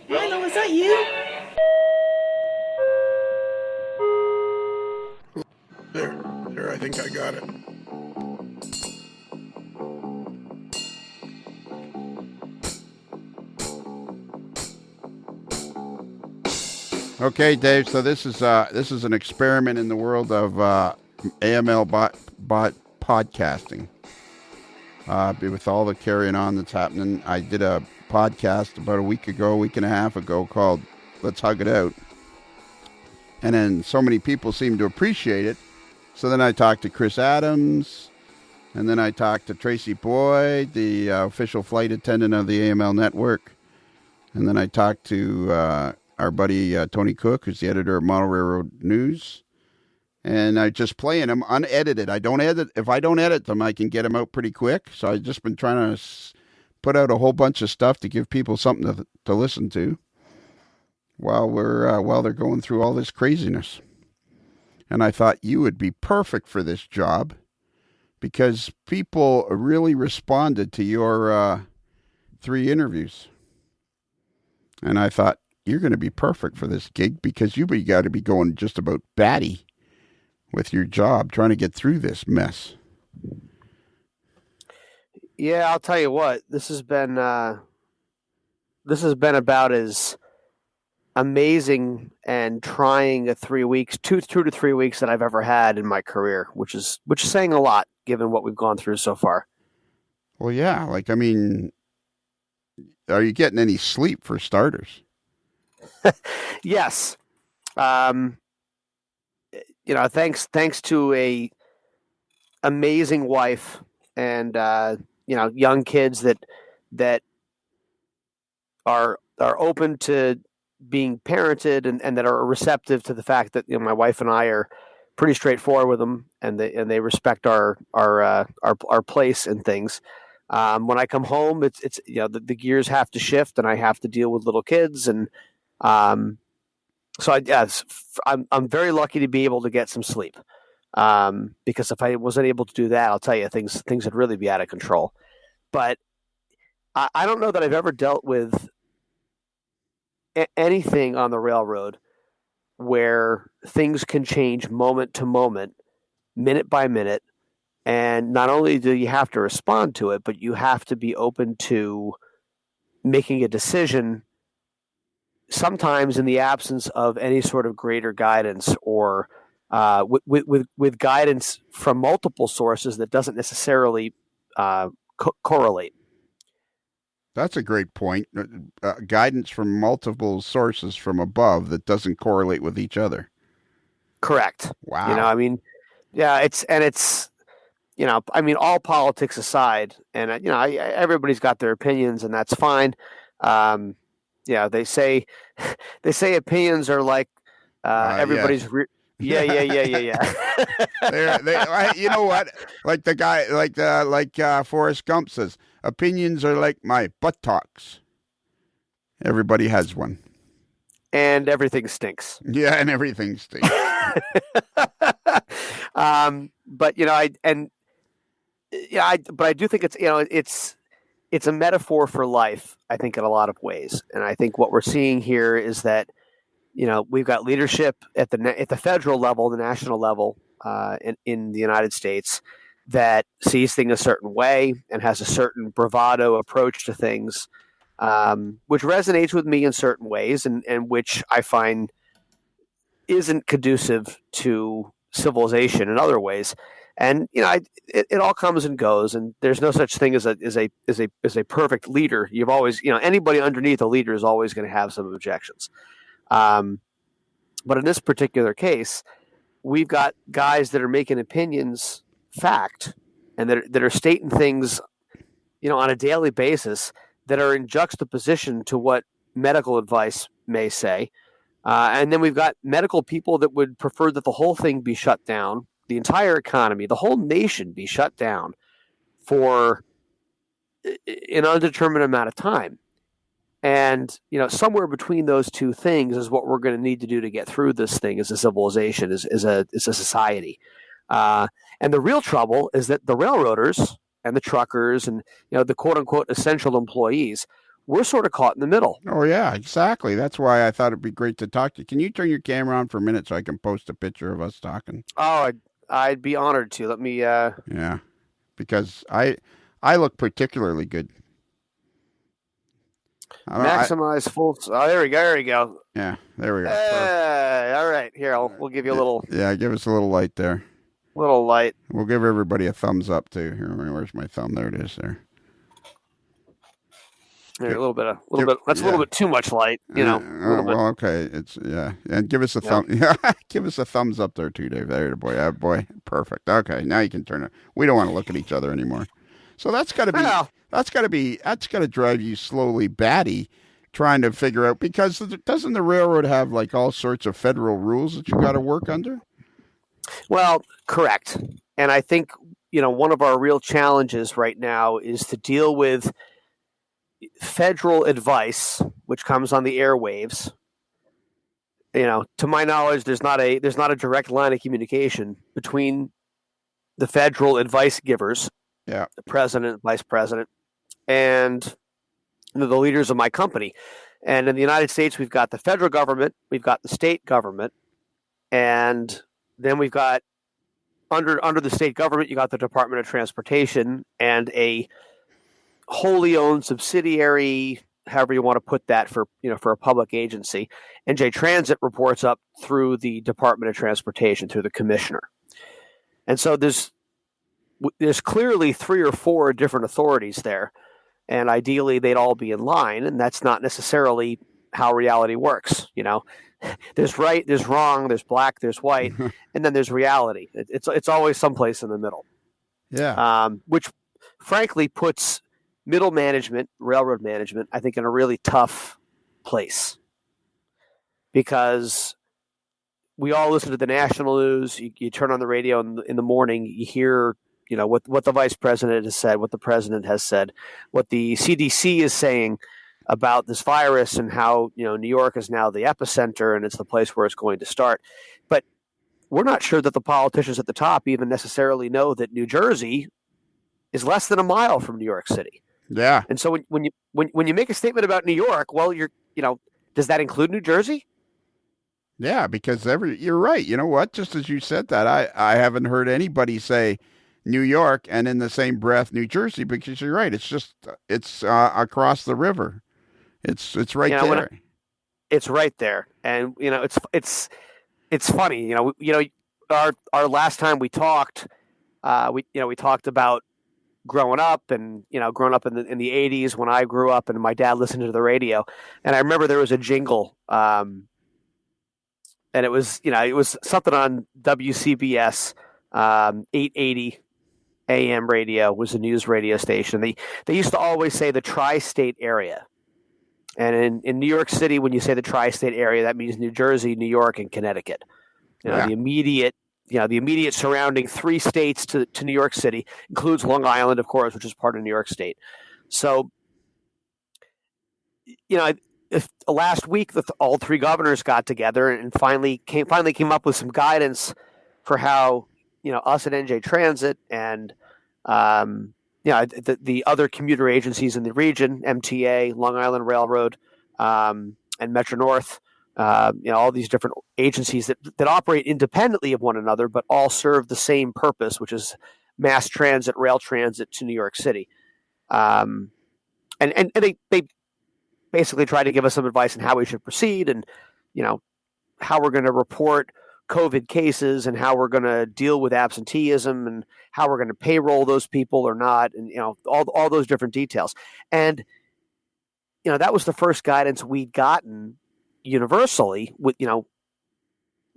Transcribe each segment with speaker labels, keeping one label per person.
Speaker 1: Milo, is that you?
Speaker 2: There, I think I got it. Okay, Dave. So this is an experiment in the world of AML bot podcasting. With all the carrying on that's happening, I did a podcast about a week and a half ago called "Let's Hug It Out," and then so many people seemed to appreciate it. So then I talked to Chris Adams, and then I talked to Tracy Boyd, the official flight attendant of the AML network, and then I talked to our buddy Tony Cook, who's the editor of Model Railroad News. And I just playing them unedited. I don't edit. If I don't edit them, I can get them out pretty quick. So I've just been trying to put out a whole bunch of stuff to give people something to listen to while they're going through all this craziness. And I thought you would be perfect for this job because people really responded to your 3 interviews. And I thought, you're going to be perfect for this gig because you got to be going just about batty with your job, trying to get through this mess.
Speaker 3: Yeah, I'll tell you what. This has been about as amazing and trying a 3 weeks, two to 3 weeks that I've ever had in my career, which is saying a lot given what we've gone through so far.
Speaker 2: Well, yeah. Are you getting any sleep for starters?
Speaker 3: Yes. Thanks to a amazing wife and young kids that are open to being parented and that are receptive to the fact that my wife and I are pretty straightforward with them and they respect our place and things. When I come home, it's the gears have to shift and I have to deal with little kids and I'm very lucky to be able to get some sleep. Because if I wasn't able to do that, I'll tell you things would really be out of control. But I don't know that I've ever dealt with anything on the railroad where things can change moment to moment, minute by minute. And not only do you have to respond to it, but you have to be open to making a decision sometimes in the absence of any sort of greater guidance or with guidance from multiple sources that doesn't necessarily correlate.
Speaker 2: That's a great point. Guidance from multiple sources from above that doesn't correlate with each other.
Speaker 3: Correct.
Speaker 2: Wow.
Speaker 3: It's all politics aside, and everybody's got their opinions, and that's fine. They say opinions are like everybody's. Yeah.
Speaker 2: You know what? Like the guy, like Forrest Gump says, opinions are like my buttocks. Everybody has one,
Speaker 3: and everything stinks.
Speaker 2: Yeah, and everything stinks.
Speaker 3: But I do think it's a metaphor for life, I think, in a lot of ways. And I think what we're seeing here is that, we've got leadership at the federal level, the national level, in the United States that sees things a certain way and has a certain bravado approach to things, which resonates with me in certain ways and which I find isn't conducive to civilization in other ways. And it all comes and goes, and there's no such thing as a perfect leader. You've always, anybody underneath a leader is always going to have some objections. But in this particular case, we've got guys that are making opinions fact, and that are stating things, on a daily basis that are in juxtaposition to what medical advice may say. And then we've got medical people that would prefer that the whole thing be shut down. The entire economy, the whole nation be shut down for an undetermined amount of time. And, somewhere between those two things is what we're going to need to do to get through this thing as a civilization, as a society. And the real trouble is that the railroaders and the truckers and the quote unquote essential employees, we're sort of caught in the middle.
Speaker 2: Oh yeah, exactly. That's why I thought it'd be great to talk to you. Can you turn your camera on for a minute so I can post a picture of us talking?
Speaker 3: Oh, I'd be honored to. Let me.
Speaker 2: Yeah, because I look particularly good.
Speaker 3: Maximize full. Oh, there we go. There we go.
Speaker 2: Yeah, there we go.
Speaker 3: All right, here we'll give you a little.
Speaker 2: Yeah, give us a little light there.
Speaker 3: Little light.
Speaker 2: We'll give everybody a thumbs up too. Here, where's my thumb? There it is. There.
Speaker 3: There, a little bit. That's a little bit too much light.
Speaker 2: Well, okay. It's and give us a thumb. Yeah, give us a thumbs up there too, Dave. There, boy. Boy, perfect. Okay, now you can turn it. We don't want to look at each other anymore. So that's got to be. That's got to drive you slowly batty, trying to figure out, because doesn't the railroad have like all sorts of federal rules that you got to work under?
Speaker 3: Well, correct. And I think one of our real challenges right now is to deal with federal advice, which comes on the airwaves. To my knowledge, there's not a direct line of communication between the federal advice givers, the president, vice president, and the leaders of my company. And in the United States, we've got the federal government, we've got the state government, and then we've got under the state government, you got the Department of Transportation and a wholly owned subsidiary, however you want to put that, for a public agency. NJ Transit reports up through the Department of Transportation, through the commissioner. And so there's clearly 3 or 4 different authorities there, and ideally they'd all be in line, and that's not necessarily how reality works. There's right, there's wrong, there's black, there's white, and then there's reality. It's always someplace in the middle.
Speaker 2: Yeah.
Speaker 3: Which frankly puts middle management, railroad management, I think, in a really tough place, because we all listen to the national news. You turn on the radio in the morning, you hear what the vice president has said, what the president has said, what the CDC is saying about this virus, and how New York is now the epicenter and it's the place where it's going to start. But we're not sure that the politicians at the top even necessarily know that New Jersey is less than a mile from New York City.
Speaker 2: Yeah.
Speaker 3: And so when you make a statement about New York, well, does that include New Jersey?
Speaker 2: Yeah, because you're right. You know what? Just as you said that, I haven't heard anybody say New York and in the same breath New Jersey, because you're right. It's across the river. It's right there.
Speaker 3: It's right there, and it's funny. Our last time we talked, we talked about growing up, and growing up in the 80s when I grew up, and my dad listened to the radio, and I remember there was a jingle, and it was something on WCBS 880 AM radio, was a news radio station. They used to always say the tri-state area. And in New York City, when you say the tri-state area, that means New Jersey, New York, and Connecticut. The immediate surrounding 3 states to New York City, includes Long Island, of course, which is part of New York State. So, if last week all 3 governors got together and finally came up with some guidance for how us at NJ Transit and the other commuter agencies in the region, MTA, Long Island Railroad, and Metro North, all these different agencies that operate independently of one another, but all serve the same purpose, which is mass transit, rail transit to New York City. And they basically try to give us some advice on how we should proceed, and how we're going to report COVID cases, and how we're going to deal with absenteeism, and how we're going to payroll those people or not, and all those different details. And that was the first guidance we'd gotten universally, with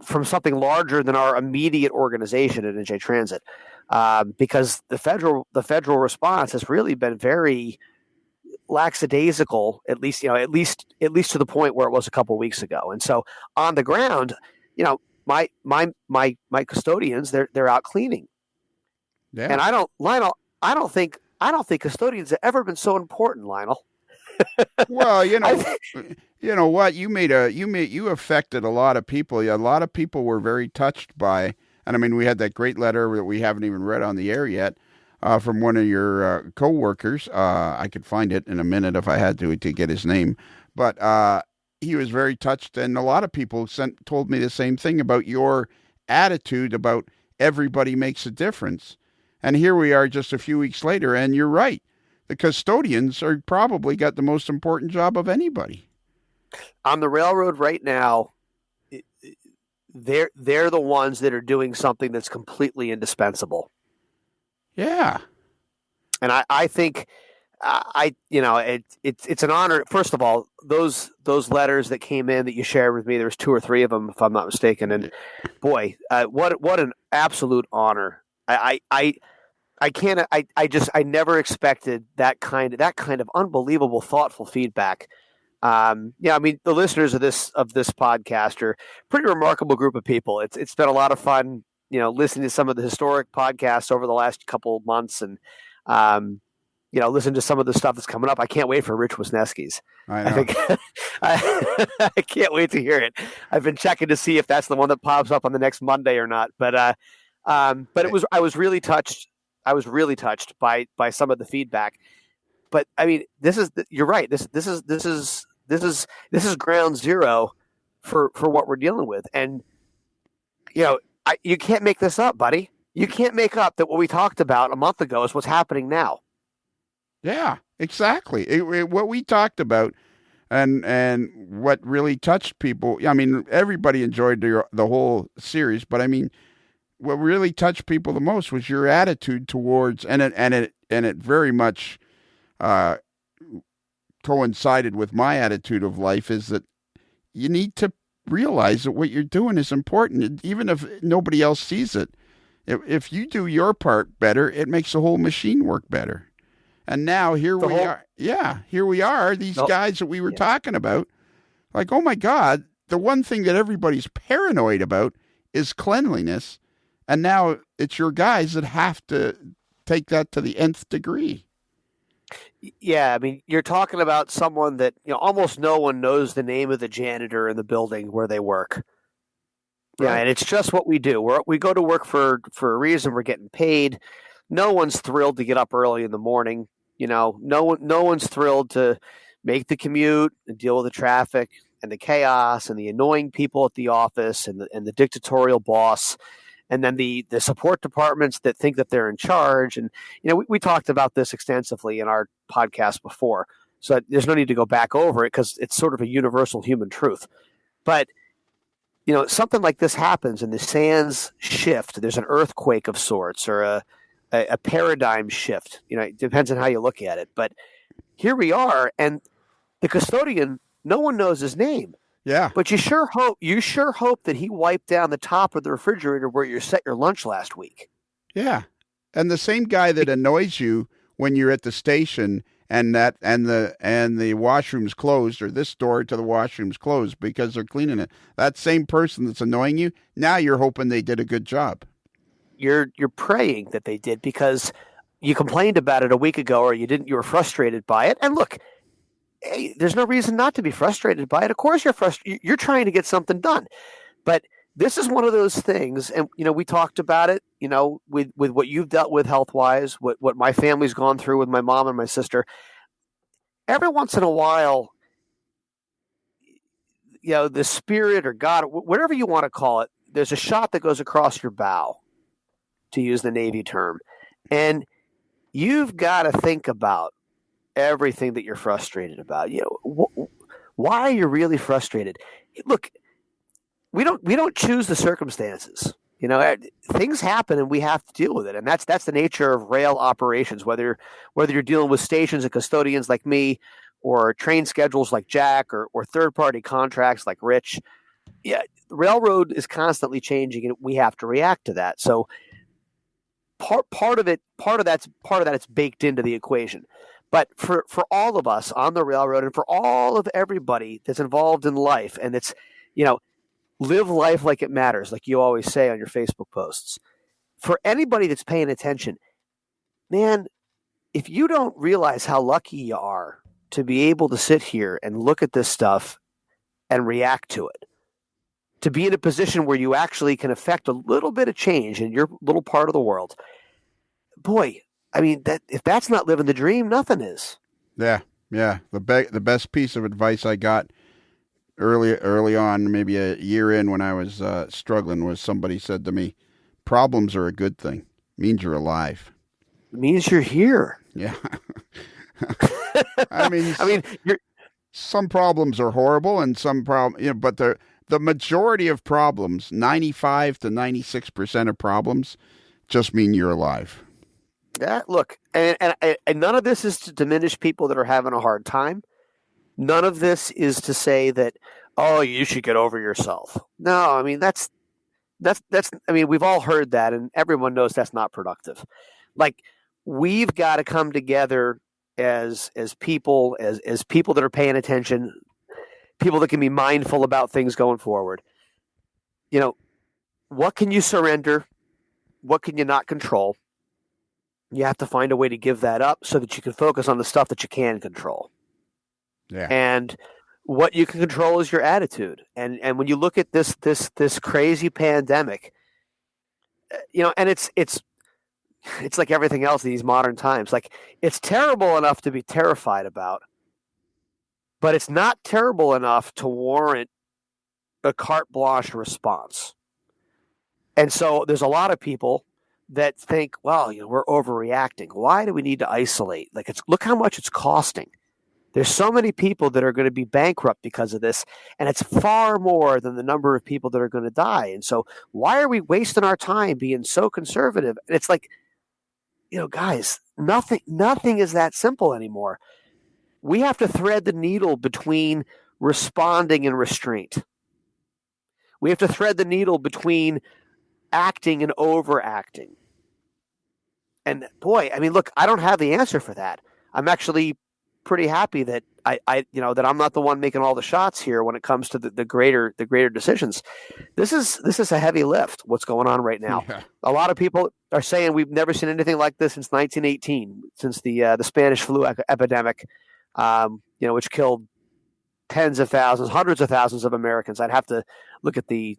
Speaker 3: from something larger than our immediate organization at NJ Transit, because the federal response has really been very lackadaisical, at least to the point where it was a couple of weeks ago. And so on the ground, my custodians, they're out cleaning. Yeah. And I don't think custodians have ever been so important, Lionel.
Speaker 2: Well, you know what, you affected a lot of people. A lot of people were very touched by, And I mean, we had that great letter that we haven't even read on the air yet from one of your co-workers. I could find it in a minute if I had to get his name. But he was very touched, and a lot of people told me the same thing about your attitude about everybody makes a difference. And here we are just a few weeks later, and you're right. The custodians are probably got the most important job of anybody.
Speaker 3: On the railroad right now, they're the ones that are doing something that's completely indispensable.
Speaker 2: Yeah.
Speaker 3: And I think it's an honor. First of all, those letters that came in that you shared with me, there was 2 or 3 of them, if I'm not mistaken. And boy, what an absolute honor. I never expected that kind of unbelievable, thoughtful feedback. I mean, the listeners of this podcast are a pretty remarkable group of people. It's been a lot of fun, listening to some of the historic podcasts over the last couple of months, and listen to some of the stuff that's coming up. I can't wait for Rich Wisniewski's.
Speaker 2: I know.
Speaker 3: I can't wait to hear it. I've been checking to see if that's the one that pops up on the next Monday or not. But I was really touched. I was really touched by some of the feedback. But I mean, you're right. This is ground zero for what we're dealing with, and you can't make this up, buddy. You can't make up that what we talked about a month ago is what's happening now.
Speaker 2: Yeah, exactly. What we talked about, and what really touched people. I mean, everybody enjoyed the whole series, but I mean, what really touched people the most was your attitude towards, and it very much coincided with my attitude of life, is that you need to realize that what you're doing is important, even if nobody else sees it. If you do your part better, it makes the whole machine work better. And now here we are. Yeah, here we are, these guys that we were talking about. Like, oh my God, the one thing that everybody's paranoid about is cleanliness. And now it's your guys that have to take that to the nth degree.
Speaker 3: Yeah, I mean, you're talking about someone that almost no one knows the name of the janitor in the building where they work. Right. Yeah, and it's just what we do. We go to work for a reason. We're getting paid. No one's thrilled to get up early in the morning. No one's thrilled to make the commute and deal with the traffic and the chaos and the annoying people at the office and the dictatorial boss. And then the support departments that think that they're in charge. And, we talked about this extensively in our podcast before. So there's no need to go back over it because it's sort of a universal human truth. But, something like this happens and the sands shift. There's an earthquake of sorts or a paradigm shift. It depends on how you look at it. But here we are. And the custodian, no one knows his name.
Speaker 2: Yeah.
Speaker 3: But you sure hope that he wiped down the top of the refrigerator where you set your lunch last week.
Speaker 2: Yeah. And the same guy that annoys you when you're at the station and the washroom's closed, or this door to the washroom's closed because they're cleaning it. That same person that's annoying you, now you're hoping they did a good job.
Speaker 3: You're praying that they did because you complained about it a week ago or you were frustrated by it. And look, hey, there's no reason not to be frustrated by it. Of course you're frustrated. You're trying to get something done. But this is one of those things, and we talked about it, with what you've dealt with health-wise, what my family's gone through with my mom and my sister. Every once in a while, the spirit or God, whatever you want to call it, there's a shot that goes across your bow, to use the Navy term. And you've got to think about everything that you're frustrated about. Why are you really frustrated? Look, we don't choose the circumstances. Things happen and we have to deal with it. And that's the nature of rail operations, whether you're dealing with stations and custodians like me or train schedules like Jack or third-party contracts like Rich. Yeah, the railroad is constantly changing and we have to react to that. So part of that it's baked into the equation. But for all of us on the railroad and for all of everybody that's involved in life, and it's, live life like it matters, like you always say on your Facebook posts. For anybody that's paying attention, man, if you don't realize how lucky you are to be able to sit here and look at this stuff and react to it, to be in a position where you actually can affect a little bit of change in your little part of the world. Boy, I mean, that if that's not living the dream, nothing is.
Speaker 2: Yeah, yeah. The best piece of advice I got early on, maybe a year in when I was struggling, was somebody said to me, "Problems are a good thing. Means you're alive."
Speaker 3: It means you're here.
Speaker 2: Yeah. I mean,
Speaker 3: I mean,
Speaker 2: some problems are horrible, and some but the majority of problems, 95 to 96% of problems, just mean you're alive.
Speaker 3: yeah. Look, and none of this is to diminish people that are having a hard time. None of this is to say that, oh, you should get over yourself. No, I mean that's. I mean, we've all heard that, and everyone knows that's not productive. Like, we've got to come together as people, as people that are paying attention, people that can be mindful about things going forward. You know, what can you surrender? What can you not control? You have to find a way to give that up so that you can focus on the stuff that you can control.
Speaker 2: Yeah.
Speaker 3: And what you can control is your attitude. And when you look at this crazy pandemic, and it's like everything else in these modern times. Like, it's terrible enough to be terrified about, but it's not terrible enough to warrant a carte blanche response. And so there's a lot of people that think, well, we're overreacting. Why do we need to isolate? Like, look how much it's costing. There's so many people that are going to be bankrupt because of this, and it's far more than the number of people that are going to die. And so why are we wasting our time being so conservative? And it's like, guys, nothing is that simple anymore. We have to thread the needle between responding and restraint. We have to thread the needle between acting and overacting. And boy, I mean, look, I don't have the answer for that. I'm actually pretty happy that that I'm not the one making all the shots here when it comes to the greater decisions. This is a heavy lift. What's going on right now? Yeah. A lot of people are saying we've never seen anything like this since 1918, since the Spanish flu epidemic, which killed tens of thousands, hundreds of thousands of Americans. I'd have to look at the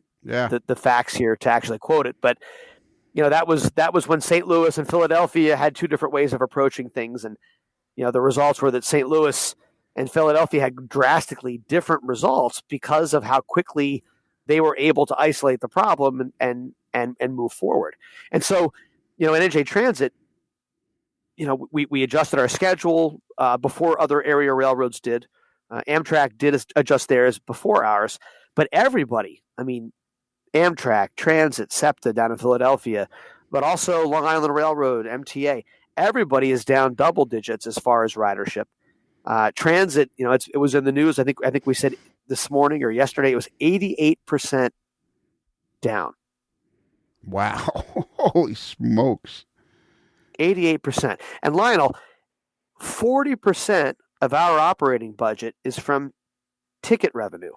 Speaker 3: facts here to actually quote it, but that was when St. Louis and Philadelphia had two different ways of approaching things, and the results were that St. Louis and Philadelphia had drastically different results because of how quickly they were able to isolate the problem and move forward. And so, in NJ Transit, we adjusted our schedule before other area railroads did. Amtrak did adjust theirs before ours, but everybody, I mean, Amtrak, Transit, SEPTA down in Philadelphia, but also Long Island Railroad, MTA, everybody is down double digits as far as ridership. Transit, it was in the news. I think we said this morning or yesterday, it was 88% down.
Speaker 2: Wow. Holy smokes.
Speaker 3: 88%. And Lionel, 40% of our operating budget is from ticket revenue.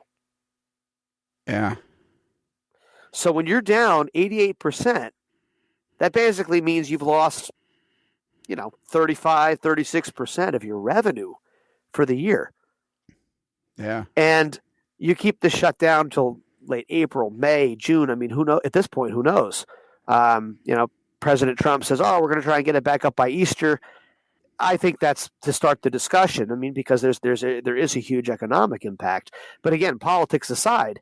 Speaker 2: Yeah.
Speaker 3: So when you're down 88%, that basically means you've lost 35, 36% of your revenue for the year.
Speaker 2: Yeah.
Speaker 3: And you keep this shut down till late April, May, June. I mean, who knows? At this point, who knows? President Trump says, "Oh, we're going to try and get it back up by Easter." I think that's to start the discussion. I mean, because there is a huge economic impact. But again, politics aside,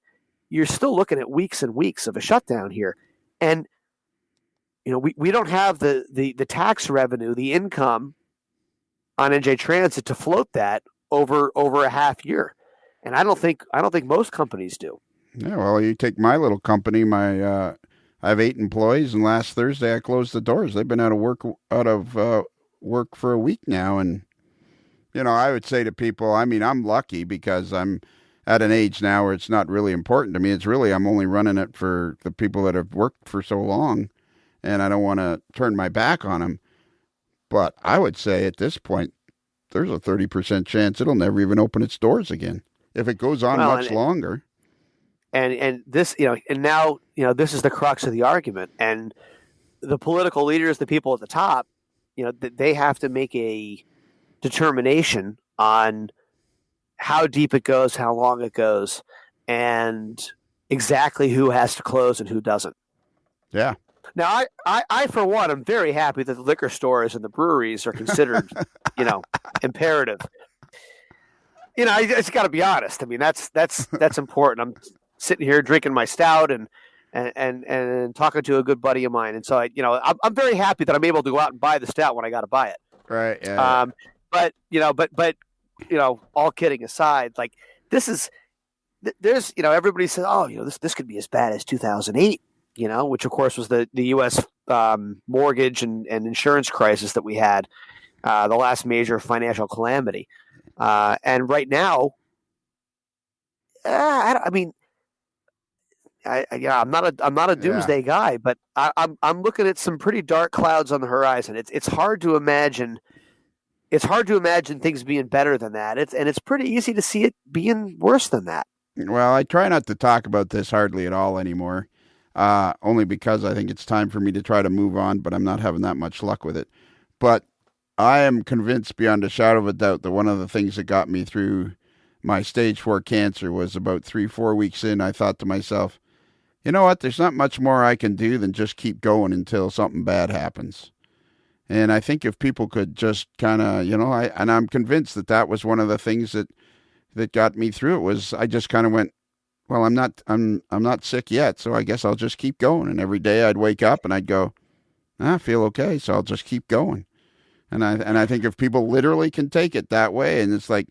Speaker 3: you're still looking at weeks and weeks of a shutdown here, and we don't have the tax revenue, the income on NJ Transit to float that over a half year, and I don't think most companies do.
Speaker 2: Yeah, well, you take my little company. I have 8 employees, and last Thursday I closed the doors. They've been out of work for a week now, and I would say to people, I mean, I'm lucky because I'm at an age now where it's not really important to me. It's really, I'm only running it for the people that have worked for so long, and I don't want to turn my back on them. But I would say at this point, there's a 30% chance it'll never even open its doors again if it goes on much longer.
Speaker 3: And this, and now, this is the crux of the argument. And the political leaders, the people at the top, they have to make a determination on how deep it goes, how long it goes, and exactly who has to close and who doesn't.
Speaker 2: Yeah.
Speaker 3: Now, I for one, am very happy that the liquor stores and the breweries are considered, imperative. I just got to be honest. I mean, that's important. I'm sitting here drinking my stout and talking to a good buddy of mine, and so I'm very happy that I'm able to go out and buy the stout when I got to buy it.
Speaker 2: Right. Yeah.
Speaker 3: But all kidding aside, like there's everybody says, oh, this could be as bad as 2008. Which of course was the U.S. Mortgage and insurance crisis that we had, the last major financial calamity. And right now, I'm not a doomsday guy, but I'm looking at some pretty dark clouds on the horizon. It's hard to imagine. It's hard to imagine things being better than that. It's pretty easy to see it being worse than that.
Speaker 2: Well, I try not to talk about this hardly at all anymore. Only because I think it's time for me to try to move on, but I'm not having that much luck with it. But I am convinced beyond a shadow of a doubt that one of the things that got me through my stage 4 cancer was about 3-4 weeks in. I thought to myself, you know what? There's not much more I can do than just keep going until something bad happens. And I think if people could just kind of, and I'm convinced that was one of the things that got me through it was I just kind of went, well, I'm not sick yet, so I guess I'll just keep going. And every day I'd wake up and I'd go, I feel okay, so I'll just keep going. And I think if people literally can take it that way, and it's like,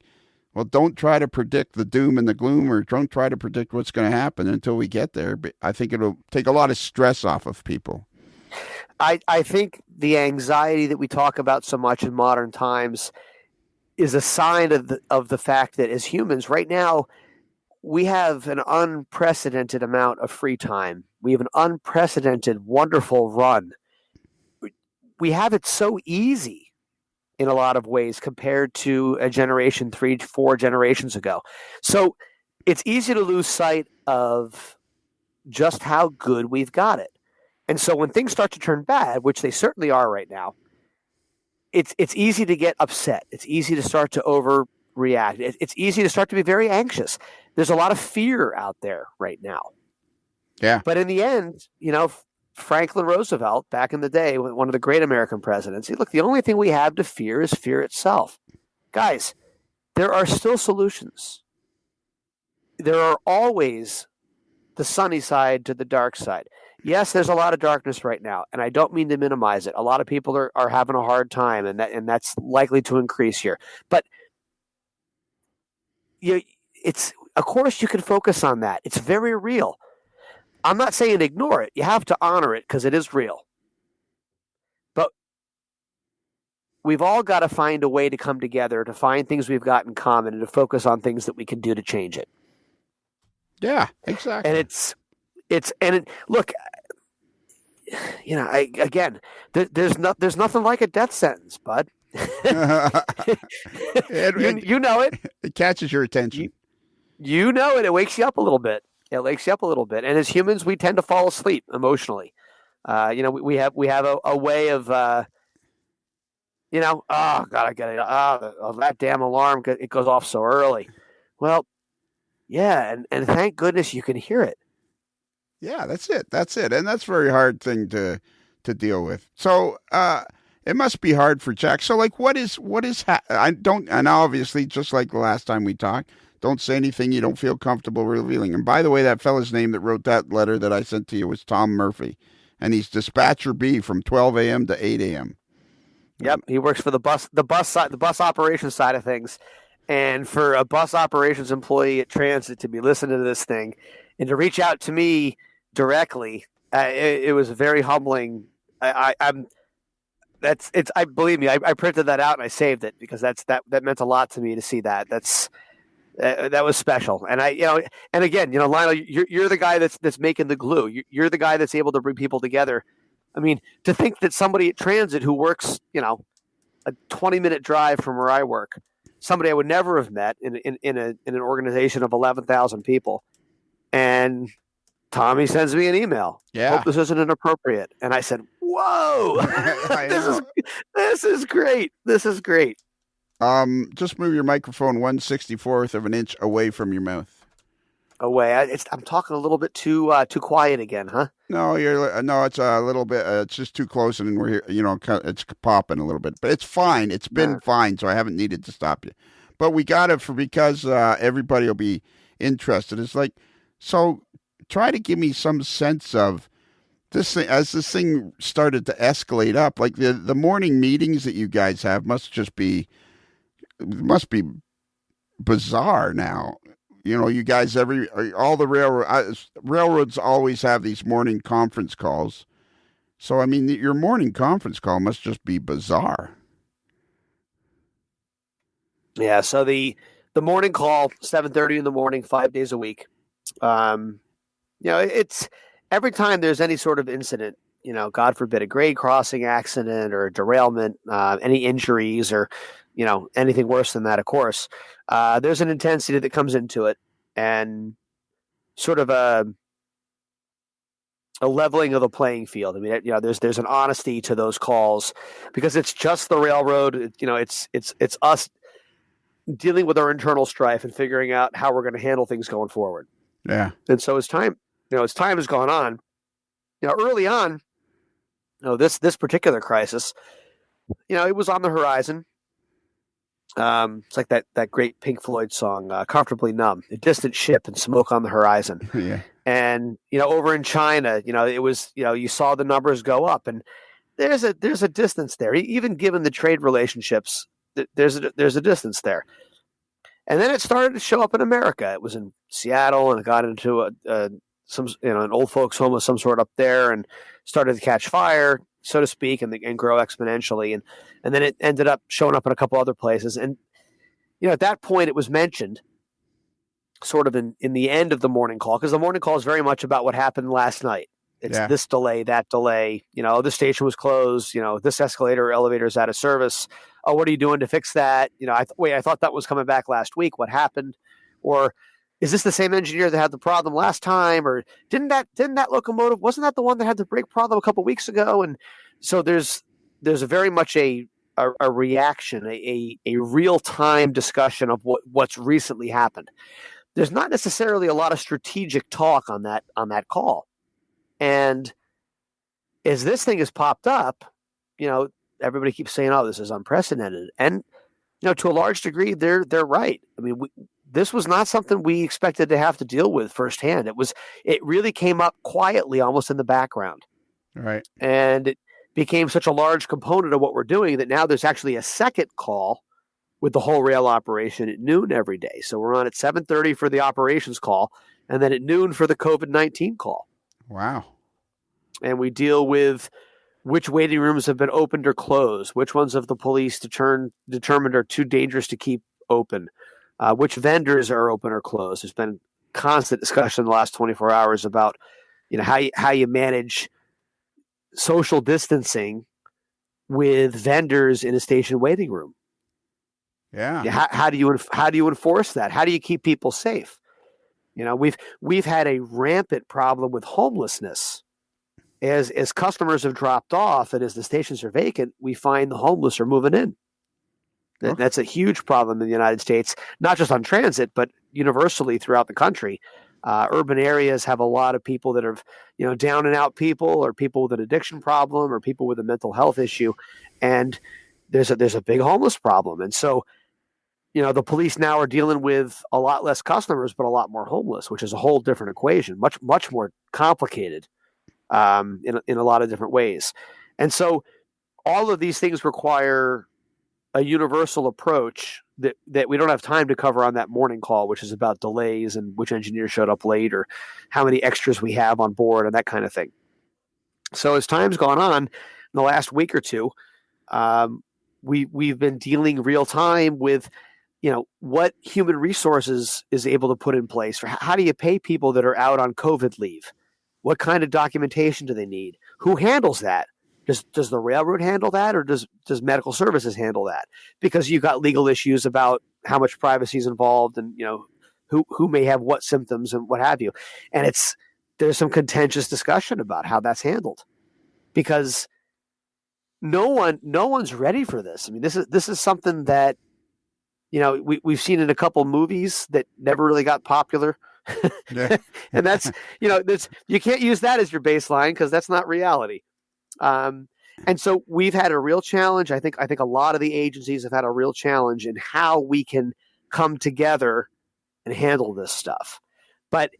Speaker 2: well, don't try to predict the doom and the gloom, or don't try to predict what's going to happen until we get there. But I think it'll take a lot of stress off of people.
Speaker 3: I think the anxiety that we talk about so much in modern times is a sign of the fact that as humans right now, we have an unprecedented amount of free time. We have an unprecedented, wonderful run. We have it so easy in a lot of ways compared to a generation 3-4 generations ago. So it's easy to lose sight of just how good we've got it. And so when things start to turn bad, which they certainly are right now, it's easy to get upset. It's easy to start to overreact. It's easy to start to be very anxious. There's a lot of fear out there right now.
Speaker 2: Yeah.
Speaker 3: But in the end, Franklin Roosevelt, back in the day, one of the great American presidents, he said, look, the only thing we have to fear is fear itself. Guys, there are still solutions. There are always the sunny side to the dark side. Yes, there's a lot of darkness right now, and I don't mean to minimize it. A lot of people are having a hard time, and that's likely to increase here. But of course you can focus on that. It's very real. I'm not saying ignore it. You have to honor it because it is real. But we've all got to find a way to come together, to find things we've got in common, and to focus on things that we can do to change it.
Speaker 2: Yeah, exactly.
Speaker 3: And look, there's nothing like a death sentence, bud. You know it.
Speaker 2: It catches your attention.
Speaker 3: You know it. It wakes you up a little bit. And as humans, we tend to fall asleep emotionally. We have a way of, oh God, I get it. That damn alarm, it goes off so early. Well, yeah, and thank goodness you can hear it.
Speaker 2: Yeah, that's it. And that's a very hard thing to deal with. So, it must be hard for Jack. So, like, and obviously, just like the last time we talked, don't say anything you don't feel comfortable revealing. And by the way, that fella's name that wrote that letter that I sent to you was Tom Murphy. And he's dispatcher B from 12 a.m. to 8 a.m.
Speaker 3: Yep, he works for the bus operations side of things. And for a bus operations employee at Transit to be listening to this thing and to reach out to me directly, it was very humbling. Believe me, I printed that out and I saved it because that meant a lot to me to see that. That was special. And and again, Lionel, you're the guy that's making the glue. You're the guy that's able to bring people together. I mean, to think that somebody at Transit who works, a 20-minute drive from where I work, somebody I would never have met in an organization of 11,000 people, and Tommy sends me an email.
Speaker 2: Yeah.
Speaker 3: Hope this isn't inappropriate. And I said, whoa, this is great. This is great.
Speaker 2: Just move your microphone 1/64 of an inch away from your mouth.
Speaker 3: away. I'm talking a little bit too quiet again, huh?
Speaker 2: No, it's a little bit. It's just too close, and we're here. It's popping a little bit, but it's fine. It's been fine, so I haven't needed to stop you. But we got it because everybody will be interested. It's like, so try to give me some sense of this thing as this thing started to escalate up. Like the morning meetings that you guys have must be bizarre now. You guys all the railroads always have these morning conference calls. So I mean, your morning conference call must just be bizarre.
Speaker 3: Yeah. So the morning call, 7:30 in the morning, 5 days a week. It's every time there's any sort of incident. God forbid, a grade crossing accident or a derailment, any injuries or anything worse than that, of course. There's an intensity that comes into it, and sort of a leveling of the playing field. I mean, there's an honesty to those calls because it's just the railroad. It's us dealing with our internal strife and figuring out how we're going to handle things going forward.
Speaker 2: Yeah.
Speaker 3: And so as time has gone on, early on, this particular crisis, it was on the horizon. It's like that great Pink Floyd song, "Comfortably Numb," a distant ship and smoke on the horizon.
Speaker 2: Yeah.
Speaker 3: And over in China, it was you saw the numbers go up, and there's a distance there. Even given the trade relationships, there's a distance there. And then it started to show up in America. It was in Seattle, and it got into an old folks' home of some sort up there, and started to catch fire, so to speak, and grow exponentially. And then it ended up showing up in a couple other places. And at that point, it was mentioned, sort of in the end of the morning call, because the morning call is very much about what happened last night. It's this delay, that delay. This station was closed. This escalator or elevator is out of service. Oh, what are you doing to fix that? I thought that was coming back last week. What happened? Or is this the same engineer that had the problem last time? Or didn't that locomotive, wasn't that the one that had the brake problem a couple weeks ago? And so there's a very much a reaction, a real time discussion of what's recently happened. There's not necessarily a lot of strategic talk on that call. And as this thing has popped up, everybody keeps saying, "Oh, this is unprecedented," and to a large degree, they're right. I mean, this was not something we expected to have to deal with firsthand. It really came up quietly, almost in the background,
Speaker 2: right?
Speaker 3: And it became such a large component of what we're doing that now there's actually a second call with the whole rail operation at noon every day. So we're on at 7:30 for the operations call, and then at noon for the COVID-19 call.
Speaker 2: Wow.
Speaker 3: And we deal with which waiting rooms have been opened or closed, which ones have the police determined are too dangerous to keep open, which vendors are open or closed. There's been constant discussion in the last 24 hours about how you manage social distancing with vendors in a station waiting room.
Speaker 2: Yeah.
Speaker 3: How do you enforce that? How do you keep people safe? We've had a rampant problem with homelessness. As customers have dropped off and as the stations are vacant, we find the homeless are moving in. That's a huge problem in the United States, not just on transit, but universally throughout the country. Urban areas have a lot of people that are, down and out people, or people with an addiction problem, or people with a mental health issue, and there's a big homeless problem. And so, the police now are dealing with a lot less customers, but a lot more homeless, which is a whole different equation, much more complicated in a lot of different ways. And so, all of these things require a universal approach that we don't have time to cover on that morning call, which is about delays and which engineer showed up late or how many extras we have on board and that kind of thing. So as time's gone on in the last week or two, we've been dealing real time with, what human resources is able to put in place for how do you pay people that are out on COVID leave? What kind of documentation do they need? Who handles that? Does the railroad handle that, or does medical services handle that? Because you've got legal issues about how much privacy is involved, and who may have what symptoms and what have you. And there's some contentious discussion about how that's handled, because no one's ready for this. I mean, this is something that we've seen in a couple movies that never really got popular.
Speaker 2: Yeah.
Speaker 3: And that's, you can't use that as your baseline because that's not reality. And so we've had a real challenge. I think a lot of the agencies have had a real challenge in how we can come together and handle this stuff. But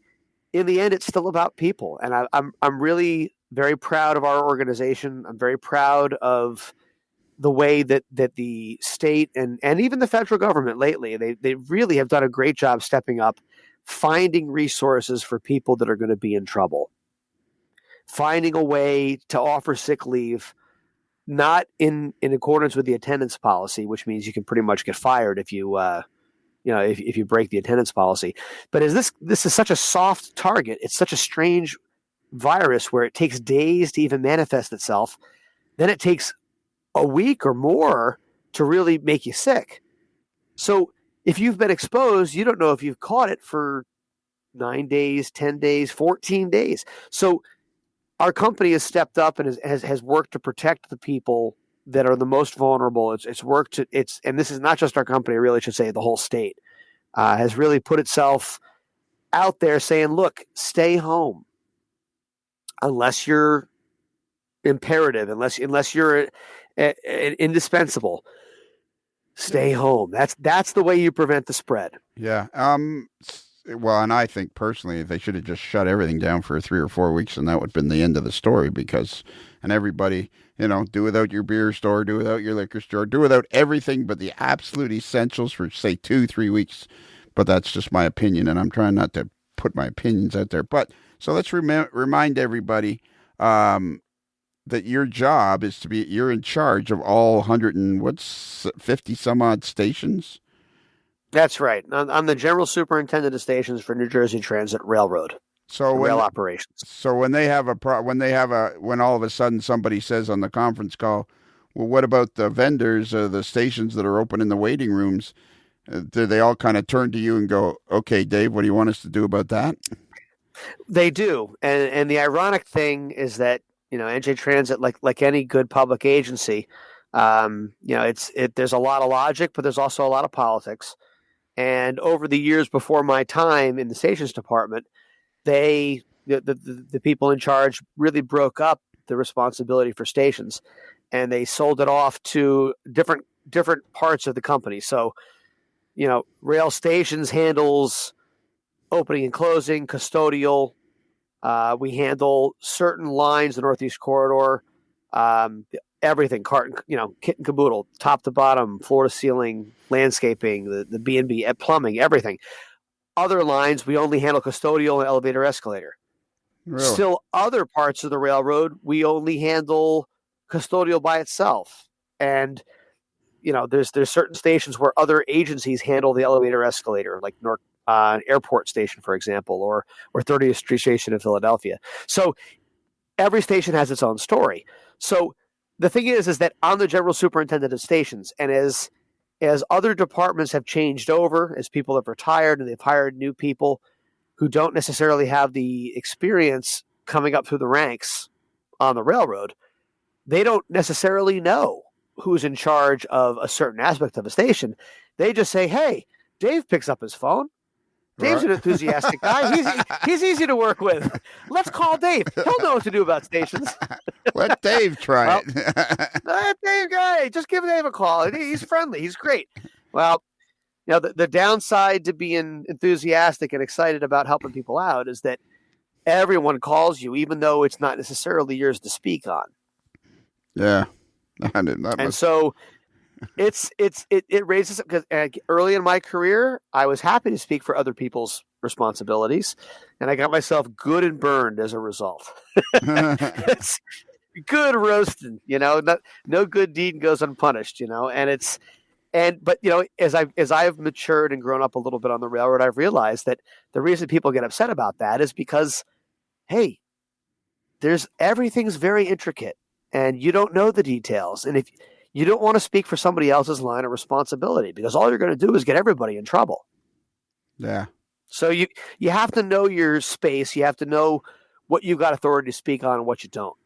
Speaker 3: in the end, it's still about people. And I'm really very proud of our organization. I'm very proud of the way that the state and even the federal government lately, they really have done a great job stepping up, finding resources for people that are going to be in trouble, finding a way to offer sick leave, not in accordance with the attendance policy, which means you can pretty much get fired if you if you break the attendance policy. But as this is such a soft target, it's such a strange virus where it takes days to even manifest itself. Then it takes a week or more to really make you sick. So if you've been exposed, you don't know if you've caught it for 9 days, 10 days, 14 days. So our company has stepped up and has worked to protect the people that are the most vulnerable. It's worked to and this is not just our company, I really should say the whole state has really put itself out there saying, look, stay home unless you're imperative, unless you're indispensable. Stay home. That's the way you prevent the spread.
Speaker 2: Yeah. Well, and I think personally they should have just shut everything down for 3 or 4 weeks, and that would have been the end of the story. And everybody, do without your beer store, do without your liquor store, do without everything but the absolute essentials for say 2-3 weeks. But that's just my opinion, and I'm trying not to put my opinions out there. But so let's remind everybody that your job is you're in charge of all 50 some odd stations.
Speaker 3: That's right. I'm the general superintendent of stations for New Jersey Transit Railroad.
Speaker 2: So
Speaker 3: rail operations.
Speaker 2: So when they have when all of a sudden somebody says on the conference call, well, what about the vendors, the stations that are open in the waiting rooms? Do they all kind of turn to you and go, okay, Dave, what do you want us to do about that?
Speaker 3: They do. And the ironic thing is that, NJ Transit, like any good public agency, there's a lot of logic, but there's also a lot of politics. And over the years before my time in the stations department, the people in charge really broke up the responsibility for stations, and they sold it off to different parts of the company. So, rail stations handles opening and closing, custodial. We handle certain lines, the Northeast Corridor, everything, kit and caboodle, top to bottom, floor to ceiling, landscaping, the B&B, plumbing, everything. Other lines, we only handle custodial and elevator escalator.
Speaker 2: Really?
Speaker 3: Still, other parts of the railroad, we only handle custodial by itself. And, there's certain stations where other agencies handle the elevator escalator, like Airport Station, for example, or 30th Street Station in Philadelphia. So every station has its own story. So the thing is that I'm the general superintendent of stations, and as other departments have changed over, as people have retired and they've hired new people who don't necessarily have the experience coming up through the ranks on the railroad, they don't necessarily know who's in charge of a certain aspect of a station. They just say, hey, Dave picks up his phone. Dave's an enthusiastic guy. He's easy to work with. Let's call Dave. He'll know what to do about stations.
Speaker 2: Let Dave try it.
Speaker 3: Let Dave guy. Just give Dave a call. He's friendly. He's great. Well, the downside to being enthusiastic and excited about helping people out is that everyone calls you, even though it's not necessarily yours to speak on.
Speaker 2: Yeah.
Speaker 3: So it raises, because early in my career, I was happy to speak for other people's responsibilities, and I got myself good and burned as a result. It's good roasting, no good deed goes unpunished, but as I've matured and grown up a little bit on the railroad, I've realized that the reason people get upset about that is because, hey, everything's very intricate and you don't know the details. And if you don't want to speak for somebody else's line of responsibility, because all you're going to do is get everybody in trouble.
Speaker 2: Yeah.
Speaker 3: So you have to know your space. You have to know what you've got authority to speak on and what you don't.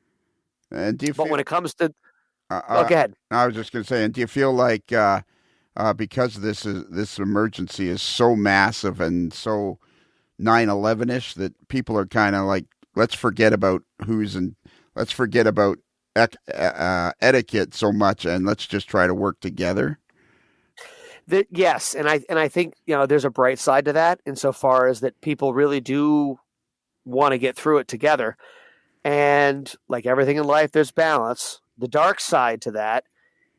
Speaker 2: And
Speaker 3: when it comes to,
Speaker 2: go
Speaker 3: ahead.
Speaker 2: I was just going to say, and do you feel like because this emergency is so massive and so 9/11ish, that people are kind of like, let's forget about let's forget about etiquette so much, and let's just try to work together.
Speaker 3: Yes, and I think there's a bright side to that insofar as that people really do want to get through it together. And like everything in life, there's balance. The dark side to that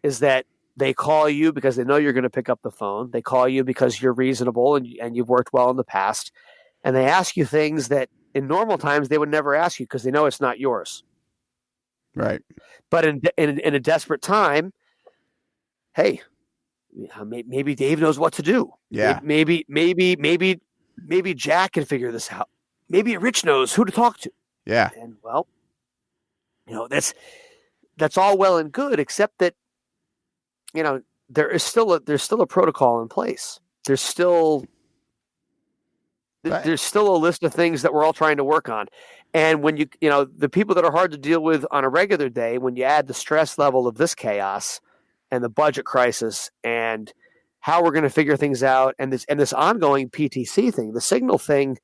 Speaker 3: is that they call you because they know you're going to pick up the phone. They call you because you're reasonable and you've worked well in the past. And they ask you things that in normal times they would never ask you because they know it's not yours.
Speaker 2: Right.
Speaker 3: But in a desperate time, hey, maybe Dave knows what to do.
Speaker 2: Yeah.
Speaker 3: Maybe Jack can figure this out. Maybe Rich knows who to talk to.
Speaker 2: Yeah.
Speaker 3: And well, that's all well and good, except that there's still a protocol in place. There's still a list of things that we're all trying to work on. And when the people that are hard to deal with on a regular day, when you add the stress level of this chaos and the budget crisis and how we're going to figure things out and this ongoing PTC thing, the signal thing,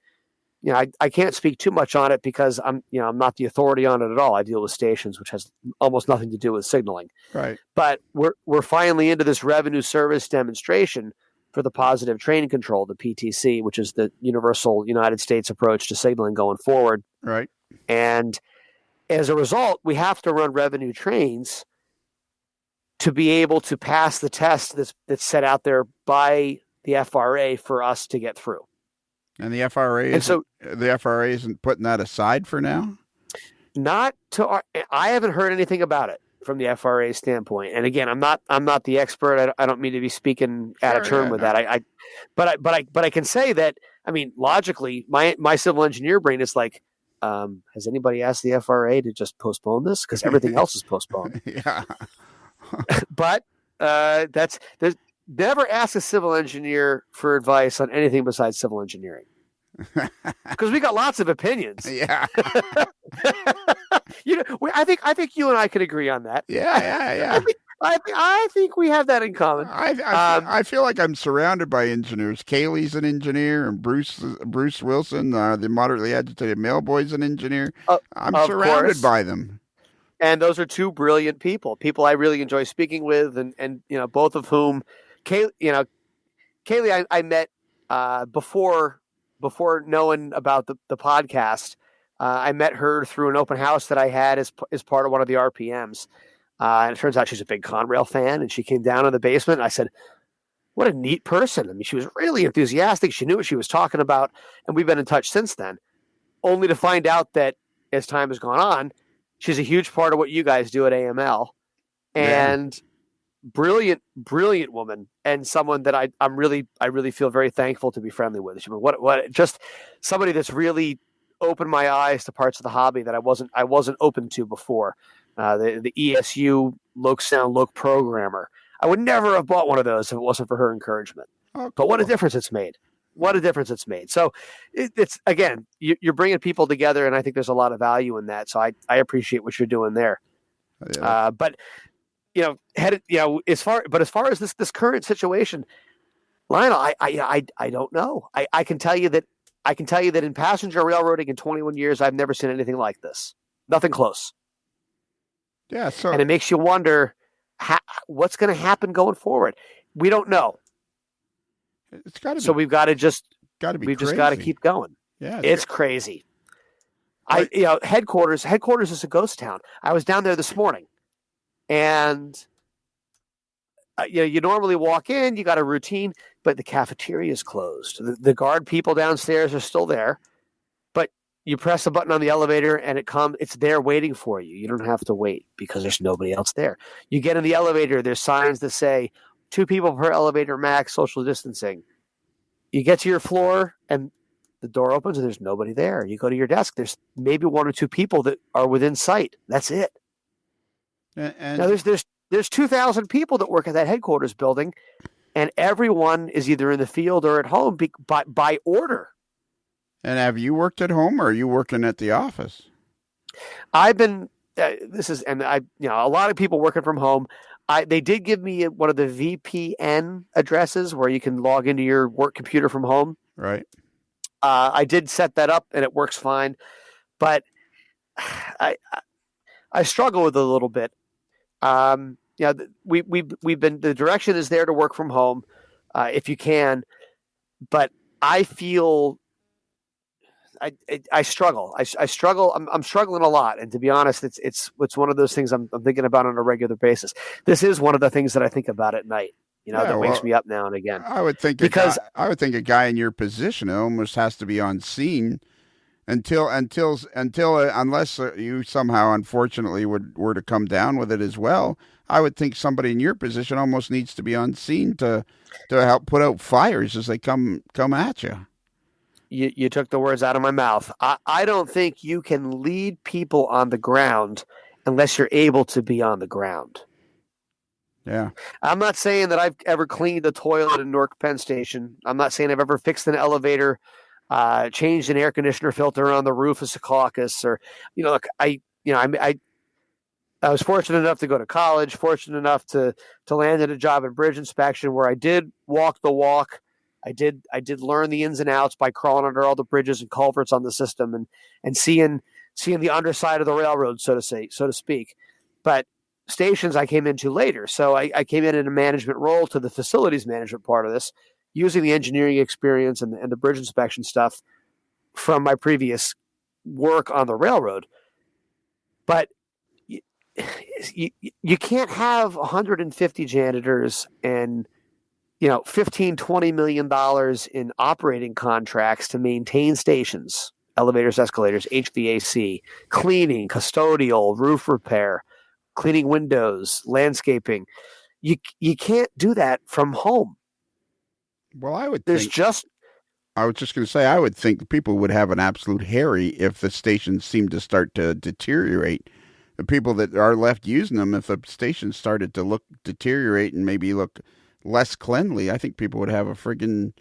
Speaker 3: I can't speak too much on it because I'm not the authority on it at all. I deal with stations, which has almost nothing to do with signaling.
Speaker 2: Right.
Speaker 3: But we're finally into this revenue service demonstration for the positive train control, the PTC, which is the universal United States approach to signaling going forward.
Speaker 2: Right.
Speaker 3: And as a result, we have to run revenue trains to be able to pass the test that's set out there by the FRA for us to get through.
Speaker 2: And the FRA isn't putting that aside for now?
Speaker 3: I haven't heard anything about it from the FRA standpoint. And again, I'm not the expert. I don't mean to be speaking out of turn with that. But I can say that, I mean, logically, my civil engineer brain is like, has anybody asked the FRA to just postpone this? Because everything else is postponed.
Speaker 2: Yeah.
Speaker 3: But there's never ask a civil engineer for advice on anything besides civil engineering. Because we got lots of opinions.
Speaker 2: Yeah.
Speaker 3: I think you and I can agree on that.
Speaker 2: Yeah.
Speaker 3: I think we have that in common.
Speaker 2: I feel like I'm surrounded by engineers. Kaylee's an engineer, and Bruce Wilson, the moderately agitated mailboy's an engineer. I'm surrounded by them.
Speaker 3: And those are two brilliant people I really enjoy speaking with, and both of whom, Kaylee, I met before knowing about the podcast. I met her through an open house that I had as part of one of the RPMs. And it turns out she's a big Conrail fan, and she came down in the basement. And I said, what a neat person. I mean, she was really enthusiastic. She knew what she was talking about, and we've been in touch since then, only to find out that as time has gone on, she's a huge part of what you guys do at AML, and brilliant woman, and someone that I really feel very thankful to be friendly with. What just somebody that's really opened my eyes to parts of the hobby that I wasn't open to before. The ESU Loc programmer. I would never have bought one of those if it wasn't for her encouragement.
Speaker 2: Oh, cool.
Speaker 3: But what a difference it's made. So it's again, you're bringing people together, and I think there's a lot of value in that. So I appreciate what you're doing there.
Speaker 2: Yeah.
Speaker 3: But as far as this current situation, Lionel, I don't know. I can tell you that in passenger railroading in 21 years, I've never seen anything like this. Nothing close.
Speaker 2: Yeah. So,
Speaker 3: and it makes you wonder what's going to happen going forward. We don't know.
Speaker 2: It's got to be.
Speaker 3: So we've got to just keep going.
Speaker 2: Yeah,
Speaker 3: it's crazy. Headquarters is a ghost town. I was down there this morning, and you normally walk in, you got a routine, but the cafeteria is closed. The guard people downstairs are still there, but you press a button on the elevator and it's there waiting for you. You don't have to wait because there's nobody else there. You get in the elevator, there's signs that say 2 people per elevator max, social distancing. You get to your floor and the door opens and there's nobody there. You go to your desk, there's maybe 1 or 2 people that are within sight. That's it.
Speaker 2: And
Speaker 3: now there's 2,000 people that work at that headquarters building, and everyone is either in the field or at home by order.
Speaker 2: And have you worked at home, or are you working at the office?
Speaker 3: I've been. A lot of people working from home. They did give me one of the VPN addresses where you can log into your work computer from home.
Speaker 2: Right.
Speaker 3: I did set that up, and it works fine. But I struggle with it a little bit. We've been, the direction is there to work from home if you can, but I feel I struggle. I struggle. I'm struggling a lot, and to be honest, it's one of those things I'm thinking about on a regular basis. This is one of the things that I think about at night. That wakes me up now and again.
Speaker 2: I would think a guy in your position almost has to be on scene unless you somehow, unfortunately, were to come down with it as well. I would think somebody in your position almost needs to be on scene to help put out fires as they come at you.
Speaker 3: You took the words out of my mouth. I don't think you can lead people on the ground unless you're able to be on the ground.
Speaker 2: Yeah.
Speaker 3: I'm not saying that I've ever cleaned a toilet in Newark Penn Station. I'm not saying I've ever fixed an elevator, changed an air conditioner filter on the roof of Secaucus, or look, I was fortunate enough to go to college, fortunate enough to land at a job in bridge inspection where I did walk the walk. I did learn the ins and outs by crawling under all the bridges and culverts on the system and seeing the underside of the railroad, so to speak. But stations I came into later. So I came in a management role to the facilities management part of this, using the engineering experience and the bridge inspection stuff from my previous work on the railroad. But you can't have 150 janitors and $15-20 million in operating contracts to maintain stations, elevators, escalators, HVAC, cleaning, custodial, roof repair, cleaning windows, landscaping. You can't do that from home.
Speaker 2: Well, I was just going to say, I would think people would have an absolute harry if the stations seemed to start to deteriorate. The people that are left using them, if the stations started to deteriorate and maybe look less cleanly, I think people would have a friggin'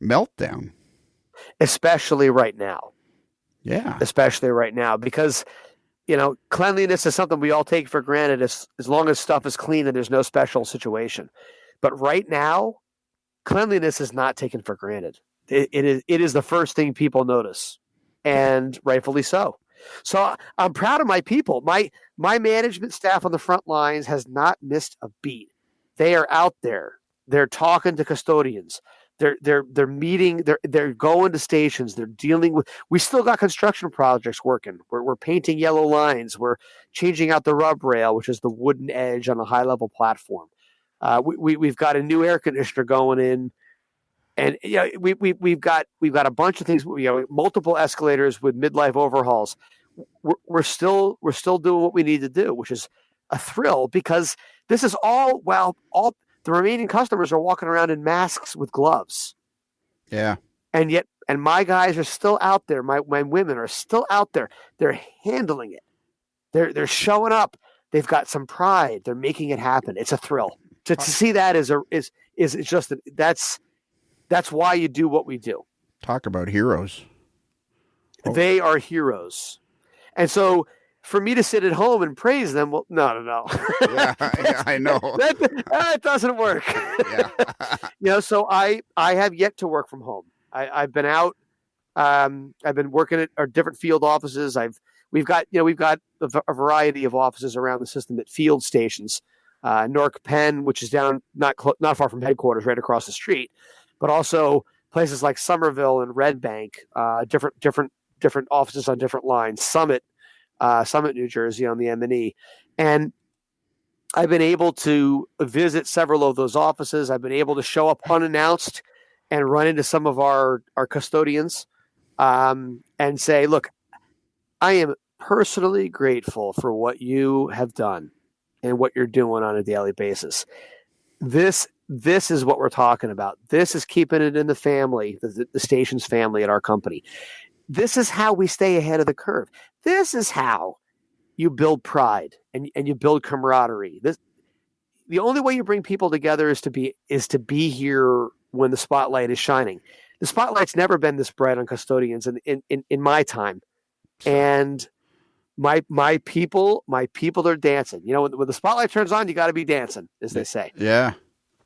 Speaker 2: meltdown.
Speaker 3: Especially right now.
Speaker 2: Yeah.
Speaker 3: Especially right now, because cleanliness is something we all take for granted as long as stuff is clean and there's no special situation. But right now, cleanliness is not taken for granted. It is the first thing people notice, and rightfully so. So I'm proud of my people. My management staff on the front lines has not missed a beat. They are out there. They're talking to custodians. They're meeting. They're going to stations. They're dealing with. We still got construction projects working. We're painting yellow lines. We're changing out the rub rail, which is the wooden edge on a high level platform. We've got a new air conditioner going in, and we've got a bunch of things. Multiple escalators with midlife overhauls. We're still doing what we need to do, which is a thrill, because this is all the remaining customers are walking around in masks with gloves.
Speaker 2: Yeah.
Speaker 3: And my guys are still out there. My women are still out there. They're handling it. They're showing up. They've got some pride. They're making it happen. It's a thrill to see that is just that's why you do what we do.
Speaker 2: Talk about heroes.
Speaker 3: They are heroes. And so for me to sit at home and praise them, well, no.
Speaker 2: Yeah, I know.
Speaker 3: That doesn't work.
Speaker 2: Yeah.
Speaker 3: So I have yet to work from home. I've been out. I've been working at our different field offices. We've got a variety of offices around the system at field stations. Newark Penn, which is down not far from headquarters, right across the street, but also places like Somerville and Red Bank, different offices on different lines. Summit, New Jersey on the M&E. And I've been able to visit several of those offices. I've been able to show up unannounced and run into some of our custodians and say, look, I am personally grateful for what you have done and what you're doing on a daily basis. This is what we're talking about. This is keeping it in the family, the station's family at our company. This is how we stay ahead of the curve. This is how you build pride and you build camaraderie. The only way you bring people together is to be here when the spotlight is shining. The spotlight's never been this bright on custodians in my time. And my people are dancing. When the spotlight turns on, you got to be dancing, as they say.
Speaker 2: Yeah.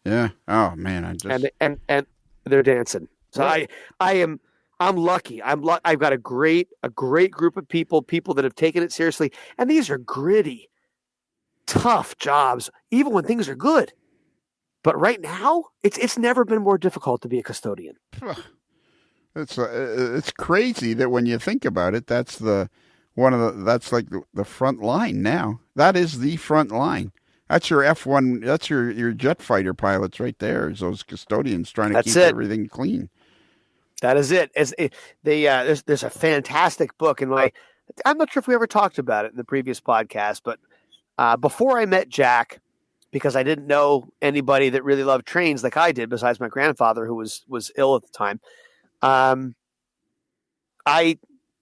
Speaker 2: Yeah. Oh man,
Speaker 3: and they're dancing. So I I'm lucky. I've got a great group of people that have taken it seriously, and these are gritty, tough jobs, even when things are good. But right now, it's never been more difficult to be a custodian.
Speaker 2: It's crazy that when you think about it, that's that's like the front line now. That is the front line. That's your F1. That's your jet fighter pilots right there. Is those custodians trying to keep everything clean.
Speaker 3: That is it. There's a fantastic book in my. I'm not sure if we ever talked about it in the previous podcast, but before I met Jack, because I didn't know anybody that really loved trains like I did, besides my grandfather who was ill at the time. I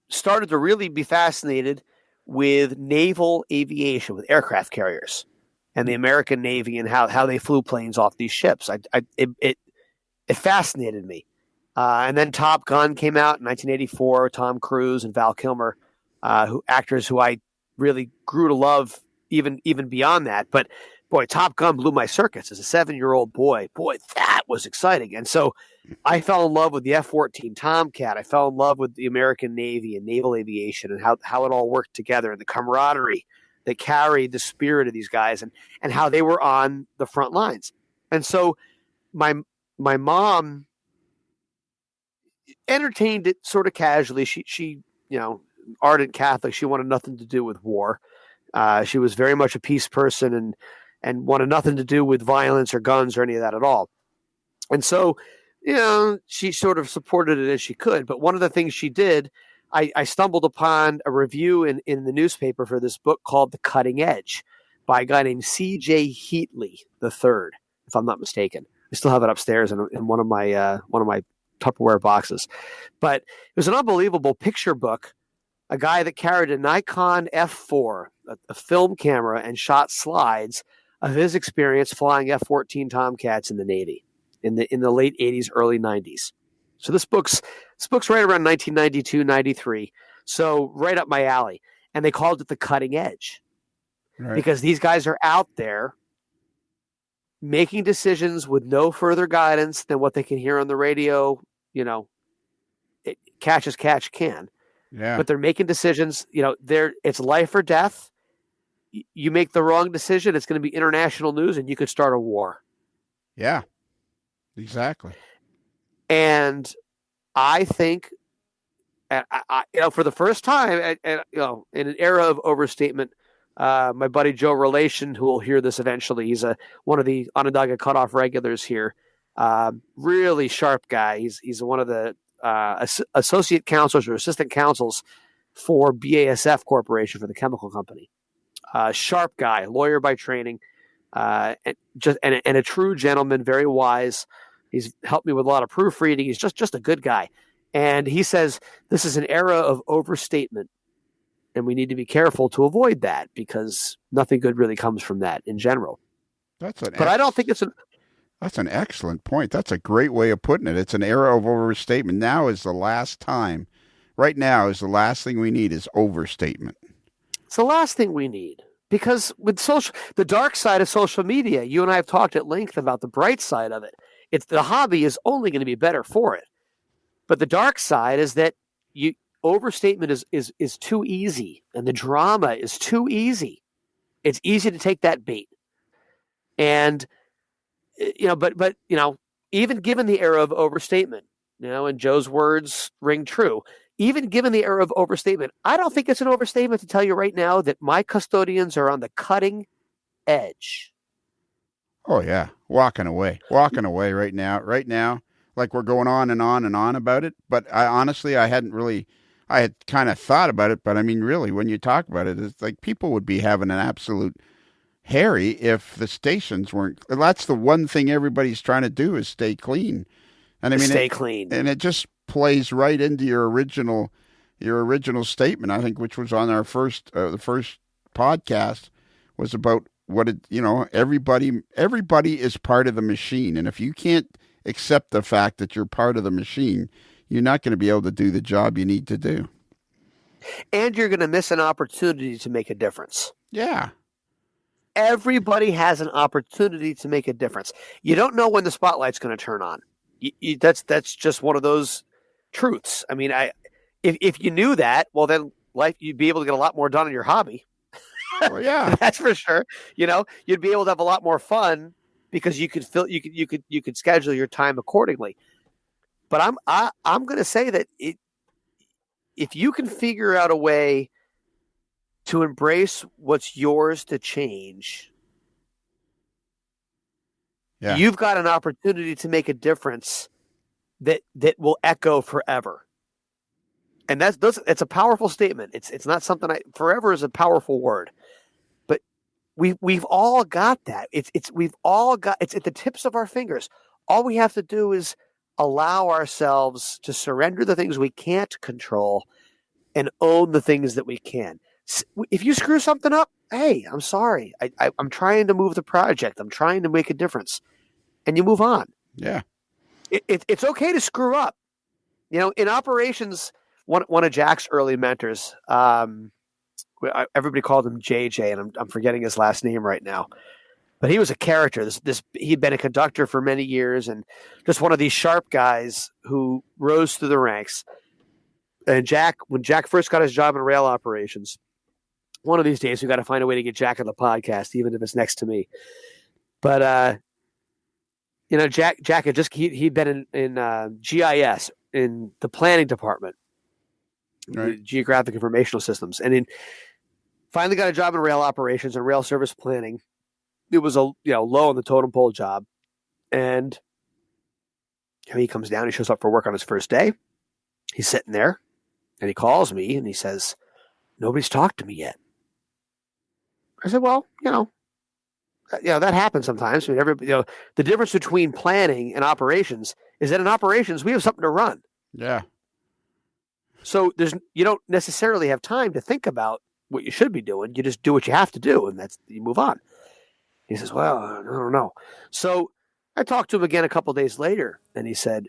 Speaker 3: started to really be fascinated with naval aviation, with aircraft carriers, and the American Navy and how they flew planes off these ships. It fascinated me. And then Top Gun came out in 1984. Tom Cruise and Val Kilmer, actors who I really grew to love even beyond that. But boy, Top Gun blew my circuits as a 7-year-old boy. Boy, that was exciting. And so I fell in love with the F-14 Tomcat. I fell in love with the American Navy and naval aviation and how it all worked together and the camaraderie that carried the spirit of these guys and how they were on the front lines. And so my mom entertained it sort of casually. She ardent Catholic. She wanted nothing to do with war. She was very much a peace person and wanted nothing to do with violence or guns or any of that at all. And so, she sort of supported it as she could. But one of the things she did, I stumbled upon a review in the newspaper for this book called The Cutting Edge by a guy named C.J. Heatley III, if I'm not mistaken. I still have it upstairs in one of my Tupperware boxes. But it was an unbelievable picture book. A guy that carried a Nikon F4, a film camera, and shot slides of his experience flying F-14 Tomcats in the Navy in the late 80s, early 90s. So this book's right around 1992, 93. So right up my alley. And they called it The Cutting Edge. Right. Because these guys are out there making decisions with no further guidance than what they can hear on the radio. Catch as catch can. Yeah. But they're making decisions. It's life or death. You make the wrong decision, it's going to be international news, and you could start a war.
Speaker 2: Yeah, exactly.
Speaker 3: And I think, for the first time, in an era of overstatement, my buddy Joe Relation, who will hear this eventually, he's one of the Onondaga Cutoff regulars here. Really sharp guy. He's one of the associate counselors or assistant counsels for BASF Corporation, for the chemical company. Sharp guy, lawyer by training, and a true gentleman, very wise. He's helped me with a lot of proofreading. He's just a good guy. And he says this is an era of overstatement, and we need to be careful to avoid that because nothing good really comes from that in general. I don't think it's
Speaker 2: That's an excellent point. That's a great way of putting it. It's an era of overstatement. Now is the last time. Right now is the last thing we need is overstatement.
Speaker 3: It's the last thing we need because with the dark side of social media, you and I have talked at length about the bright side of it. The hobby is only going to be better for it. But the dark side is that overstatement is too easy, and the drama is too easy. It's easy to take that bait. And but even given the era of overstatement, and Joe's words ring true, even given the era of overstatement, I don't think it's an overstatement to tell you right now that my custodians are on the cutting edge.
Speaker 2: Oh yeah, walking away right now, like we're going on and on and on about it. But I had kind of thought about it, but I mean, really, when you talk about it, it's like people would be having an absolute Harry if the stations weren't. That's the one thing everybody's trying to do is stay clean. And I mean,
Speaker 3: stay clean.
Speaker 2: And it just plays right into your original statement, I think, which was on our the first podcast, was about everybody is part of the machine. And if you can't accept the fact that you're part of the machine, you're not going to be able to do the job you need to do.
Speaker 3: And you're going to miss an opportunity to make a difference.
Speaker 2: Yeah.
Speaker 3: Everybody has an opportunity to make a difference. You don't know when the spotlight's going to turn on. That's just one of those truths. I mean, if you knew that, well, then life you'd be able to get a lot more done in your hobby.
Speaker 2: Well, yeah.
Speaker 3: That's for sure. You'd be able to have a lot more fun because you could schedule your time accordingly. But I'm going to say that if you can figure out a way to embrace what's yours to change, you've got an opportunity to make a difference that will echo forever. And it's a powerful statement. It's not something forever is a powerful word, but we've all got that. It's at the tips of our fingers. All we have to do is allow ourselves to surrender the things we can't control and own the things that we can. If you screw something up, hey, I'm sorry. I'm trying to move the project. I'm trying to make a difference, and you move on.
Speaker 2: Yeah,
Speaker 3: it's okay to screw up. In operations, one of Jack's early mentors, everybody called him JJ, and I'm forgetting his last name right now. But he was a character. He'd been a conductor for many years, and just one of these sharp guys who rose through the ranks. And when Jack first got his job in rail operations, one of these days we got to find a way to get Jack on the podcast, even if it's next to me. But Jack had he'd been in GIS in the planning department,
Speaker 2: right.
Speaker 3: Geographic Informational Systems, and finally got a job in rail operations and rail service planning. It was a low on the totem pole job, and he comes down. He shows up for work on his first day. He's sitting there, and he calls me, and he says, "Nobody's talked to me yet." I said, "Well, that happens sometimes. I mean, the difference between planning and operations is that in operations we have something to run.
Speaker 2: Yeah.
Speaker 3: So you don't necessarily have time to think about what you should be doing. You just do what you have to do, and you move on." He says, "Well, I don't know." So I talked to him again a couple of days later, and he said,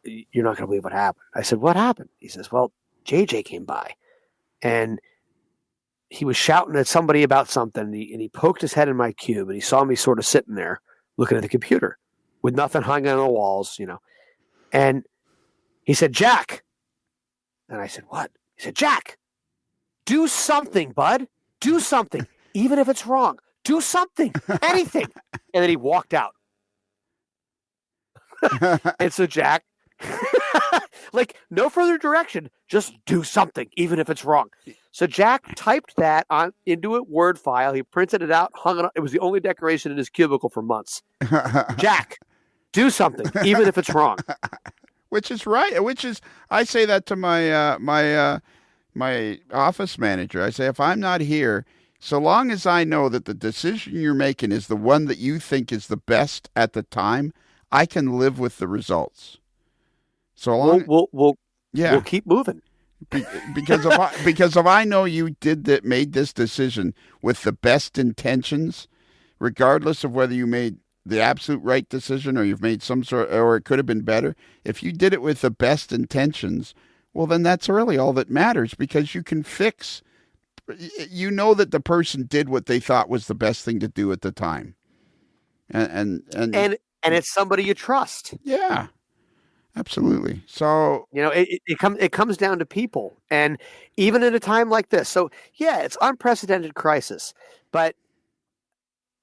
Speaker 3: "You're not going to believe what happened." I said, "What happened?" He says, "Well, JJ came by, and he was shouting at somebody about something, and he poked his head in my cube, and he saw me sort of sitting there looking at the computer with nothing hung on the walls, And he said, 'Jack.' And I said, 'What?' He said, 'Jack, do something, bud. Do something, even if it's wrong. Do something, anything.' And then he walked out. And so Jack, no further direction, just do something, even if it's wrong. So Jack typed that into a Word file. He printed it out, hung it up. It was the only decoration in his cubicle for months. Jack, do something, even if it's wrong.
Speaker 2: Which is right. I say that to my office manager. I say, if I'm not here, so long as I know that the decision you're making is the one that you think is the best at the time, I can live with the results. So long,
Speaker 3: we'll keep moving.
Speaker 2: Because if I know you made this decision with the best intentions, regardless of whether you made the absolute right decision or you've made or it could have been better. If you did it with the best intentions, well, then that's really all that matters, because you can fix. That the person did what they thought was the best thing to do at the time, and
Speaker 3: it's somebody you trust.
Speaker 2: Yeah, absolutely. So
Speaker 3: it comes down to people, and even in a time like this. So yeah, it's unprecedented crisis, but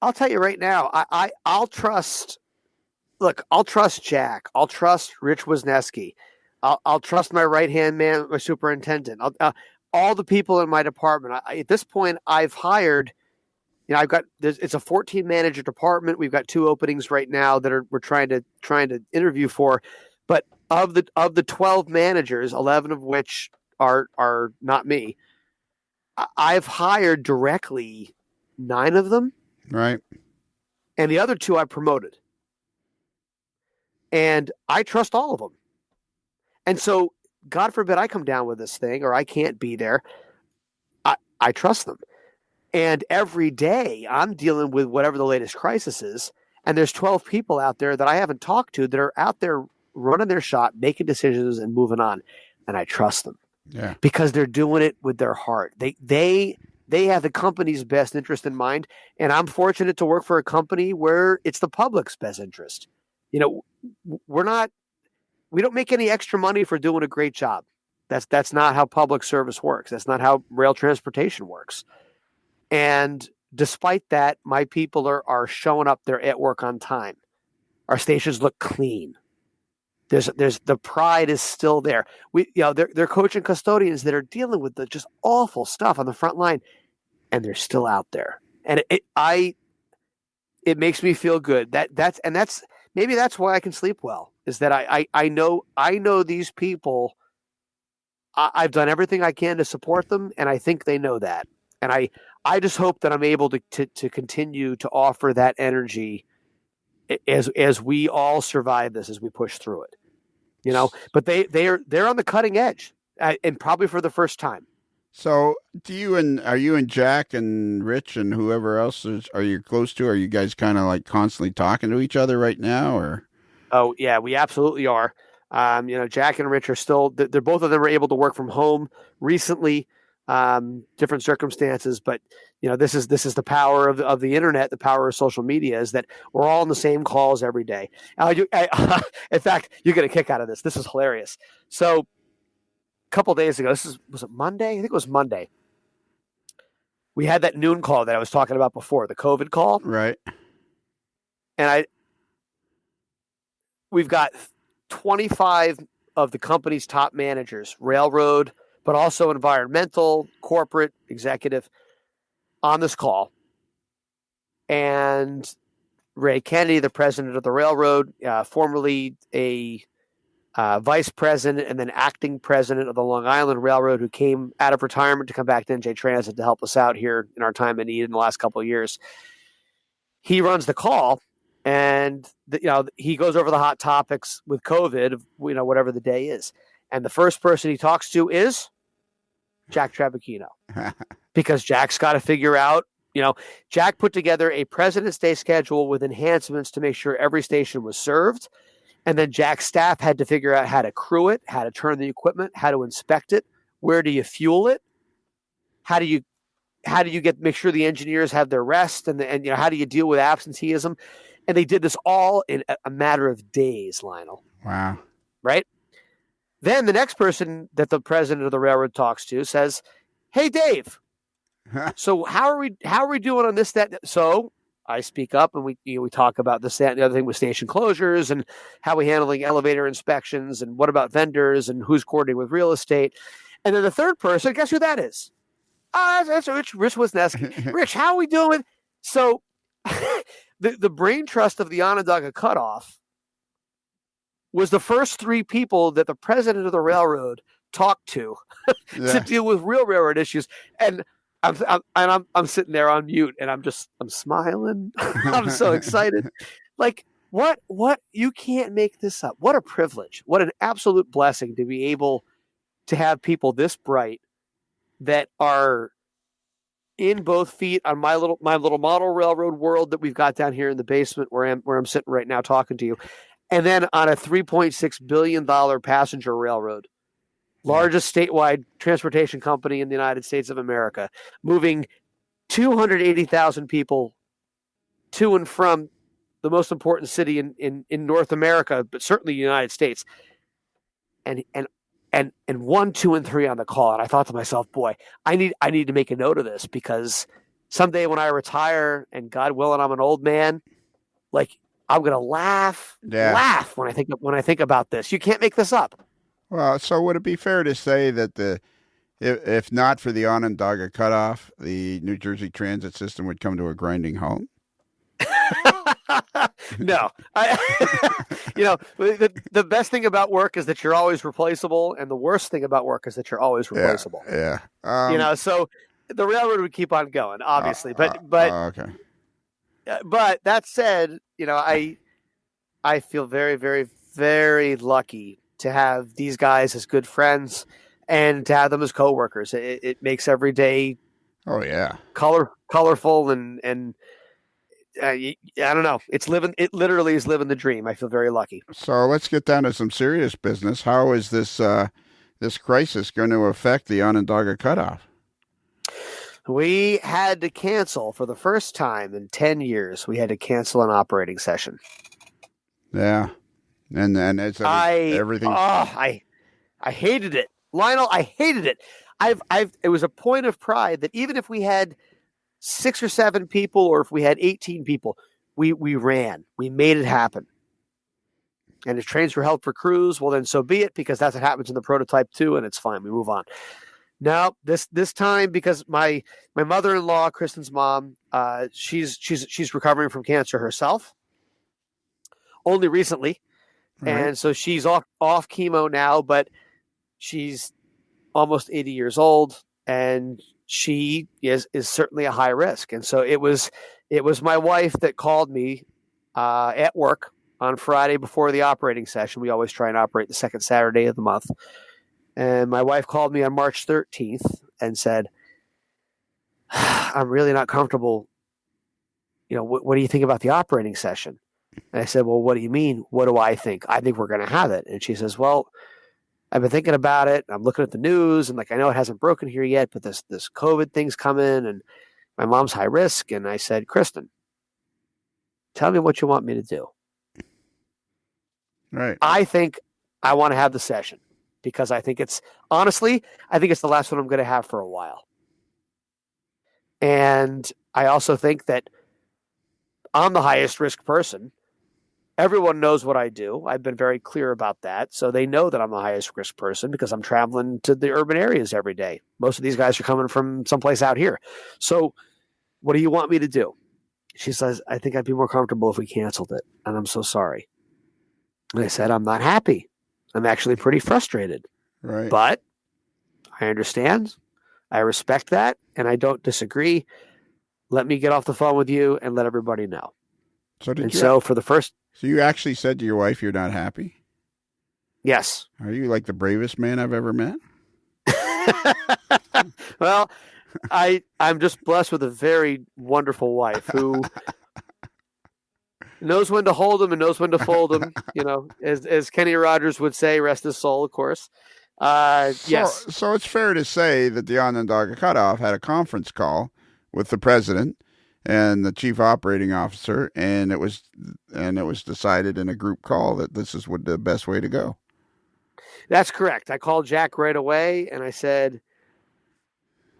Speaker 3: I'll tell you right now, I'll trust. Look, I'll trust Jack. I'll trust Rich Wisniewski. I'll trust my right-hand man, my superintendent. All the people in my department. At this point, I've hired. It's a 14-manager department. We've got 2 openings right now that we're trying to interview for. But of the 12 managers, 11 of which are not me, I've hired directly 9 of them.
Speaker 2: Right.
Speaker 3: And the other 2 I promoted. And I trust all of them. And so, God forbid I come down with this thing or I can't be there, I trust them. And every day I'm dealing with whatever the latest crisis is. And there's 12 people out there that I haven't talked to that are out there running their shop, making decisions and moving on. And I trust them.
Speaker 2: Yeah.
Speaker 3: Because they're doing it with their heart. They have the company's best interest in mind. And I'm fortunate to work for a company where it's the public's best interest. We're we don't make any extra money for doing a great job. That's not how public service works. That's not how rail transportation works. And despite that, my people are showing up. They're at work on time. Our stations look clean. There's the pride is still there. They're coaching custodians that are dealing with the just awful stuff on the front line, and they're still out there. And it makes me feel good. That's maybe that's why I can sleep well. Is that I know these people. I've done everything I can to support them, and I think they know that. And I just hope that I'm able to continue to offer that energy as we all survive this, as we push through it. But they're on the cutting edge, and probably for the first time.
Speaker 2: So, are you and Jack and Rich and whoever else are you close to? Are you guys kind of like constantly talking to each other right now, or? Oh
Speaker 3: yeah, we absolutely are. Jack and Rich are still. They're both of them are able to work from home recently. Different circumstances, but this is the power of the internet, the power of social media, is that we're all in the same calls every day. In fact, you get a kick out of this. This is hilarious. So, a couple days ago, was it Monday? I think it was Monday. We had that noon call that I was talking about before, the COVID call,
Speaker 2: right?
Speaker 3: And we've got 25 of the company's top managers, railroad, but also environmental, corporate, executive, on this call. And Ray Kennedy, the president of the railroad, formerly a vice president and then acting president of the Long Island Railroad, who came out of retirement to come back to NJ Transit to help us out here in our time of need in the last couple of years. He runs the call, and he goes over the hot topics with COVID, whatever the day is. And the first person he talks to is Jack Travachino, because Jack's got to figure out, Jack put together a President's Day schedule with enhancements to make sure every station was served. And then Jack's staff had to figure out how to crew it, how to turn the equipment, how to inspect it. Where do you fuel it? How do you make sure the engineers have their rest, and how do you deal with absenteeism? And they did this all in a matter of days, Lionel.
Speaker 2: Wow.
Speaker 3: Right? Then the next person that the president of the railroad talks to says, "Hey, Dave, so how are we doing on this, that?" So I speak up, and we talk about this, that, and the other thing with station closures, and how we handling elevator inspections, and what about vendors, and who's coordinating with real estate. And then the third person, guess who that is? That's Rich Wisniewski. Rich, how are we doing? So the brain trust of the Onondaga cutoff was the first three people that the president of the railroad talked to to deal with real railroad issues. And I'm sitting there on mute, and I'm smiling. I'm so excited. Like, what, you can't make this up. What a privilege. What an absolute blessing to be able to have people this bright that are in both feet on my little model railroad world that we've got down here in the basement where I'm sitting right now talking to you. And then on a $3.6 billion passenger railroad, largest statewide transportation company in the United States of America, moving 280,000 people to and from the most important city in North America, but certainly the United States. And 1, 2, and 3 on the call. And I thought to myself, boy, I need to make a note of this, because someday when I retire, and God willing, I'm an old man, like, I'm gonna laugh when I think about this. You can't make this up.
Speaker 2: Well, so would it be fair to say that if not for the Onondaga cutoff, the New Jersey transit system would come to a grinding halt?
Speaker 3: No, the best thing about work is that you're always replaceable, and the worst thing about work is that you're always replaceable.
Speaker 2: Yeah.
Speaker 3: So the railroad would keep on going, obviously, but
Speaker 2: okay.
Speaker 3: But that said, I feel very, very, very lucky to have these guys as good friends and to have them as coworkers. It makes every day, colorful and I don't know. It literally is living the dream. I feel very lucky.
Speaker 2: So let's get down to some serious business. How is this crisis going to affect the Onondaga cutoff?
Speaker 3: We had to cancel for the first time in 10 years. We had to cancel an operating session.
Speaker 2: Yeah. And it's everything.
Speaker 3: I hated it, Lionel. I hated it. It was a point of pride that even if we had 6 or 7 people, or if we had 18 people, we ran. We made it happen. And if trains were held for crews, well, then so be it, because that's what happens in the prototype too, and it's fine. We move on. Now, this time, because my mother-in-law, Kristen's mom, she's recovering from cancer herself, only recently, and so she's off chemo now, but she's almost 80 years old, and she is certainly a high risk. And so it was my wife that called me at work on Friday before the operating session. We always try and operate the second Saturday of the month. And my wife called me on March 13th and said, I'm really not comfortable. What do you think about the operating session? And I said, well, what do you mean? What do I think? I think we're going to have it. And she says, well, I've been thinking about it. I'm looking at the news, and I know it hasn't broken here yet, but this COVID thing's coming, and my mom's high risk. And I said, Kristen, tell me what you want me to do.
Speaker 2: Right.
Speaker 3: I think I want to have the session, because I think it's the last one I'm going to have for a while. And I also think that I'm the highest risk person. Everyone knows what I do. I've been very clear about that. So they know that I'm the highest risk person, because I'm traveling to the urban areas every day. Most of these guys are coming from someplace out here. So what do you want me to do? She says, I think I'd be more comfortable if we canceled it. And I'm so sorry. And I said, I'm not happy. I'm actually pretty frustrated.
Speaker 2: Right.
Speaker 3: But I understand. I respect that. And I don't disagree. Let me get off the phone with you and let everybody know. So
Speaker 2: you actually said to your wife you're not happy?
Speaker 3: Yes.
Speaker 2: Are you like the bravest man I've ever met?
Speaker 3: Well, I'm just blessed with a very wonderful wife who knows when to hold him and knows when to fold him. As Kenny Rogers would say, rest his soul, of course. Yes.
Speaker 2: So it's fair to say that the Onondaga Cutoff had a conference call with the president and the chief operating officer, and it was decided in a group call that this is the best way to go.
Speaker 3: That's correct. I called Jack right away, and I said,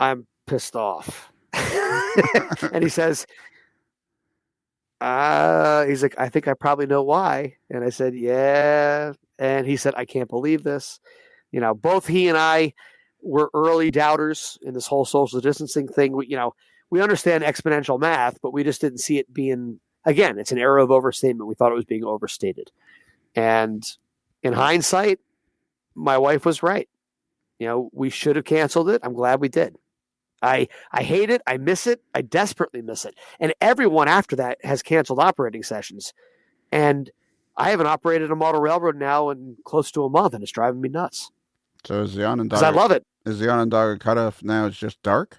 Speaker 3: I'm pissed off. And he says, he's like, I think I probably know why. And I said, yeah. And he said, I can't believe this. Both he and I were early doubters in this whole social distancing thing. We understand exponential math, but we just didn't see it being, again, it's an era of overstatement. We thought it was being overstated. And in hindsight, my wife was right. We should have canceled it. I'm glad we did. I hate it. I miss it. I desperately miss it. And everyone after that has canceled operating sessions. And I haven't operated a model railroad now in close to a month, and it's driving me nuts.
Speaker 2: So is the Onondaga?
Speaker 3: Because I love it.
Speaker 2: Is the Onondaga Cutoff now? It's just dark.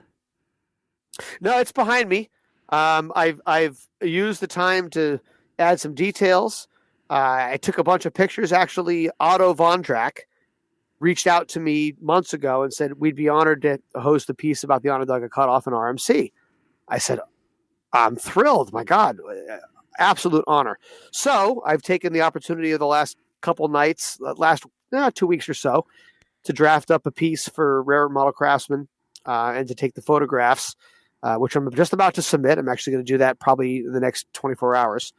Speaker 3: No, it's behind me. I've used the time to add some details. I took a bunch of pictures. Actually, Otto Von Drack reached out to me months ago and said we'd be honored to host a piece about the Onondaga Cutoff in RMC. I said, I'm thrilled. My God, absolute honor. So I've taken the opportunity of the last couple nights, last 2 weeks or so, to draft up a piece for Rare Model Craftsman and to take the photographs, which I'm just about to submit. I'm actually going to do that probably in the next 24 hours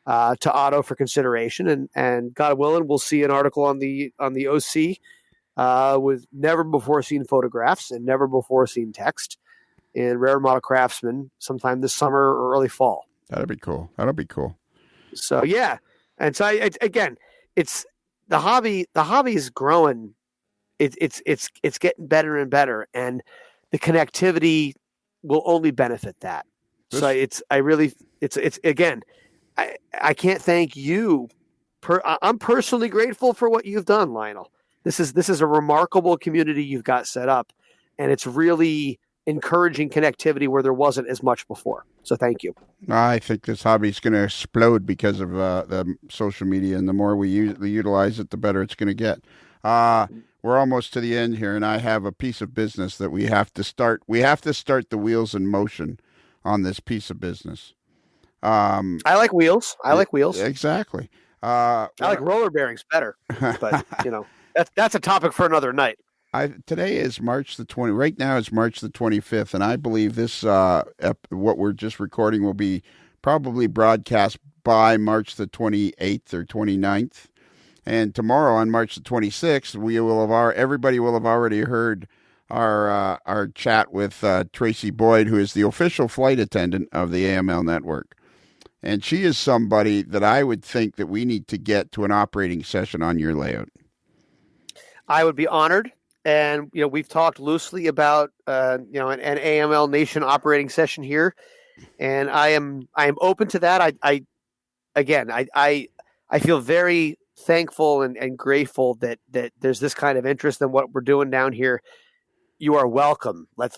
Speaker 3: to Otto for consideration. And God willing, we'll see an article on the OC with never before seen photographs and never before seen text in Rare Model Craftsman sometime this summer or early fall.
Speaker 2: That'll be cool.
Speaker 3: So yeah, and so it's the hobby. The hobby is growing. It's getting better and better, and the connectivity will only benefit that. I can't thank you. I'm personally grateful for what you've done, Lionel. This is a remarkable community you've got set up, and it's really encouraging connectivity where there wasn't as much before. So thank you.
Speaker 2: I think this hobby is going to explode because of the social media, and the more we utilize it, the better it's going to get. We're almost to the end here, and I have a piece of business that we have to start. We have to start the wheels in motion on this piece of business.
Speaker 3: I like wheels. Exactly. I like roller bearings better, but that's a topic for another night.
Speaker 2: Today is March the 20. Right now it's March the 25th, and I believe this what we're just recording will be probably broadcast by March the 28th or 29th. And tomorrow on March the 26th, everybody will have already heard our chat with Tracy Boyd, who is the official flight attendant of the AML network. And she is somebody that I would think that we need to get to an operating session on your layout.
Speaker 3: I would be honored. And, we've talked loosely about, an AML Nation operating session here. And I am open to that. I feel very thankful and grateful that there's this kind of interest in what we're doing down here. You are welcome. Let's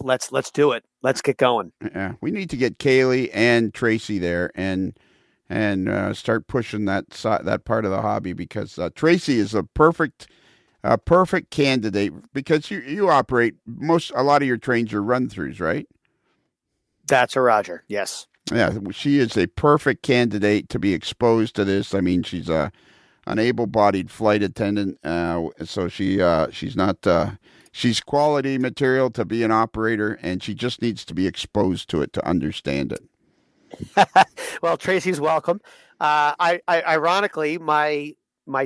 Speaker 3: do it. Let's get going.
Speaker 2: Yeah, we need to get Kaylee and Tracy there and start pushing that part of the hobby, because Tracy is a perfect candidate, because you operate a lot of your trains are run throughs, right?
Speaker 3: That's a Roger. Yes.
Speaker 2: Yeah, she is a perfect candidate to be exposed to this. I mean, she's an able-bodied flight attendant, so she's not. She's quality material to be an operator, and she just needs to be exposed to it to understand it.
Speaker 3: Well, Tracy's welcome. Ironically, my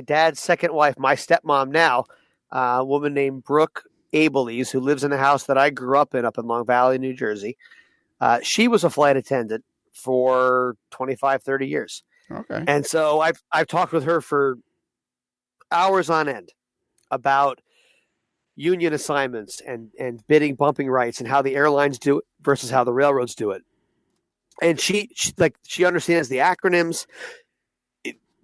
Speaker 3: dad's second wife, my stepmom now, a woman named Brooke Abeles, who lives in the house that I grew up in Long Valley, New Jersey. She was a flight attendant for 25, 30 years.
Speaker 2: Okay.
Speaker 3: And so I've talked with her for hours on end about union assignments and bidding bumping rights and how the airlines do it versus how the railroads do it. And she understands the acronyms.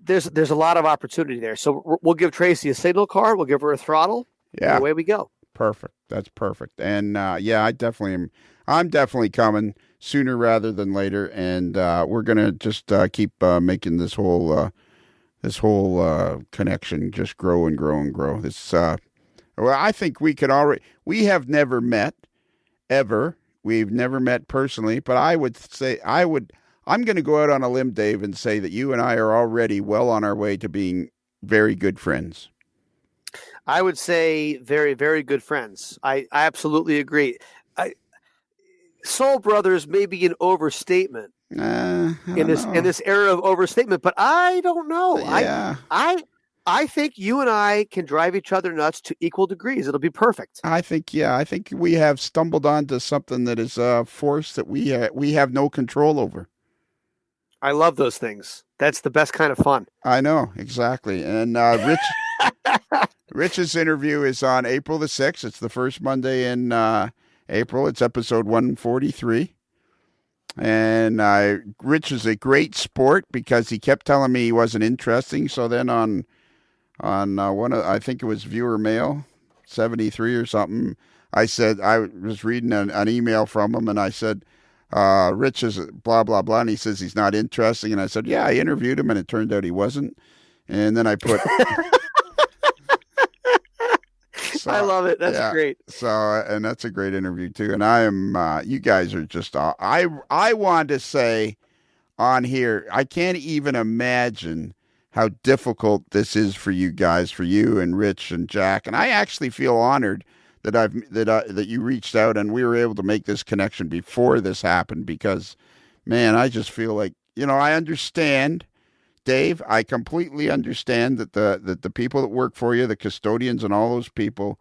Speaker 3: There's a lot of opportunity there. So we'll give Tracy a signal car. We'll give her a throttle.
Speaker 2: Yeah.
Speaker 3: And away we go.
Speaker 2: Perfect. That's perfect. And I definitely am. I'm definitely coming sooner rather than later. And we're gonna just keep making this whole connection just grow and grow and grow. I think we have never met ever. We've never met personally, but I'm going to go out on a limb, Dave, and say that you and I are already well on our way to being very good friends.
Speaker 3: I would say very, very good friends. I absolutely agree. Soul brothers may be an overstatement in this era of overstatement, but I don't know.
Speaker 2: Yeah.
Speaker 3: I think you and I can drive each other nuts to equal degrees. It'll be perfect.
Speaker 2: I think we have stumbled onto something that is a force that we have no control over.
Speaker 3: I love those things. That's the best kind of fun.
Speaker 2: I know, exactly. And Rich's interview is on April the 6th. It's the first Monday in April. It's episode 143. And Rich is a great sport because he kept telling me he wasn't interesting. So then on I think it was Viewer Mail 73 or something, I said, I was reading an email from him, and I said, Rich is blah, blah, blah. And he says he's not interesting. And I said, yeah, I interviewed him, and it turned out he wasn't. And then I put... So,
Speaker 3: I love it. That's great.
Speaker 2: So, and that's a great interview too. And I am, you guys are just, I want to say on here, I can't even imagine how difficult this is for you guys, for you and Rich and Jack. And I actually feel honored that you reached out and we were able to make this connection before this happened, because, man, I just feel like, I understand, Dave, I completely understand that the people that work for you, the custodians and all those people,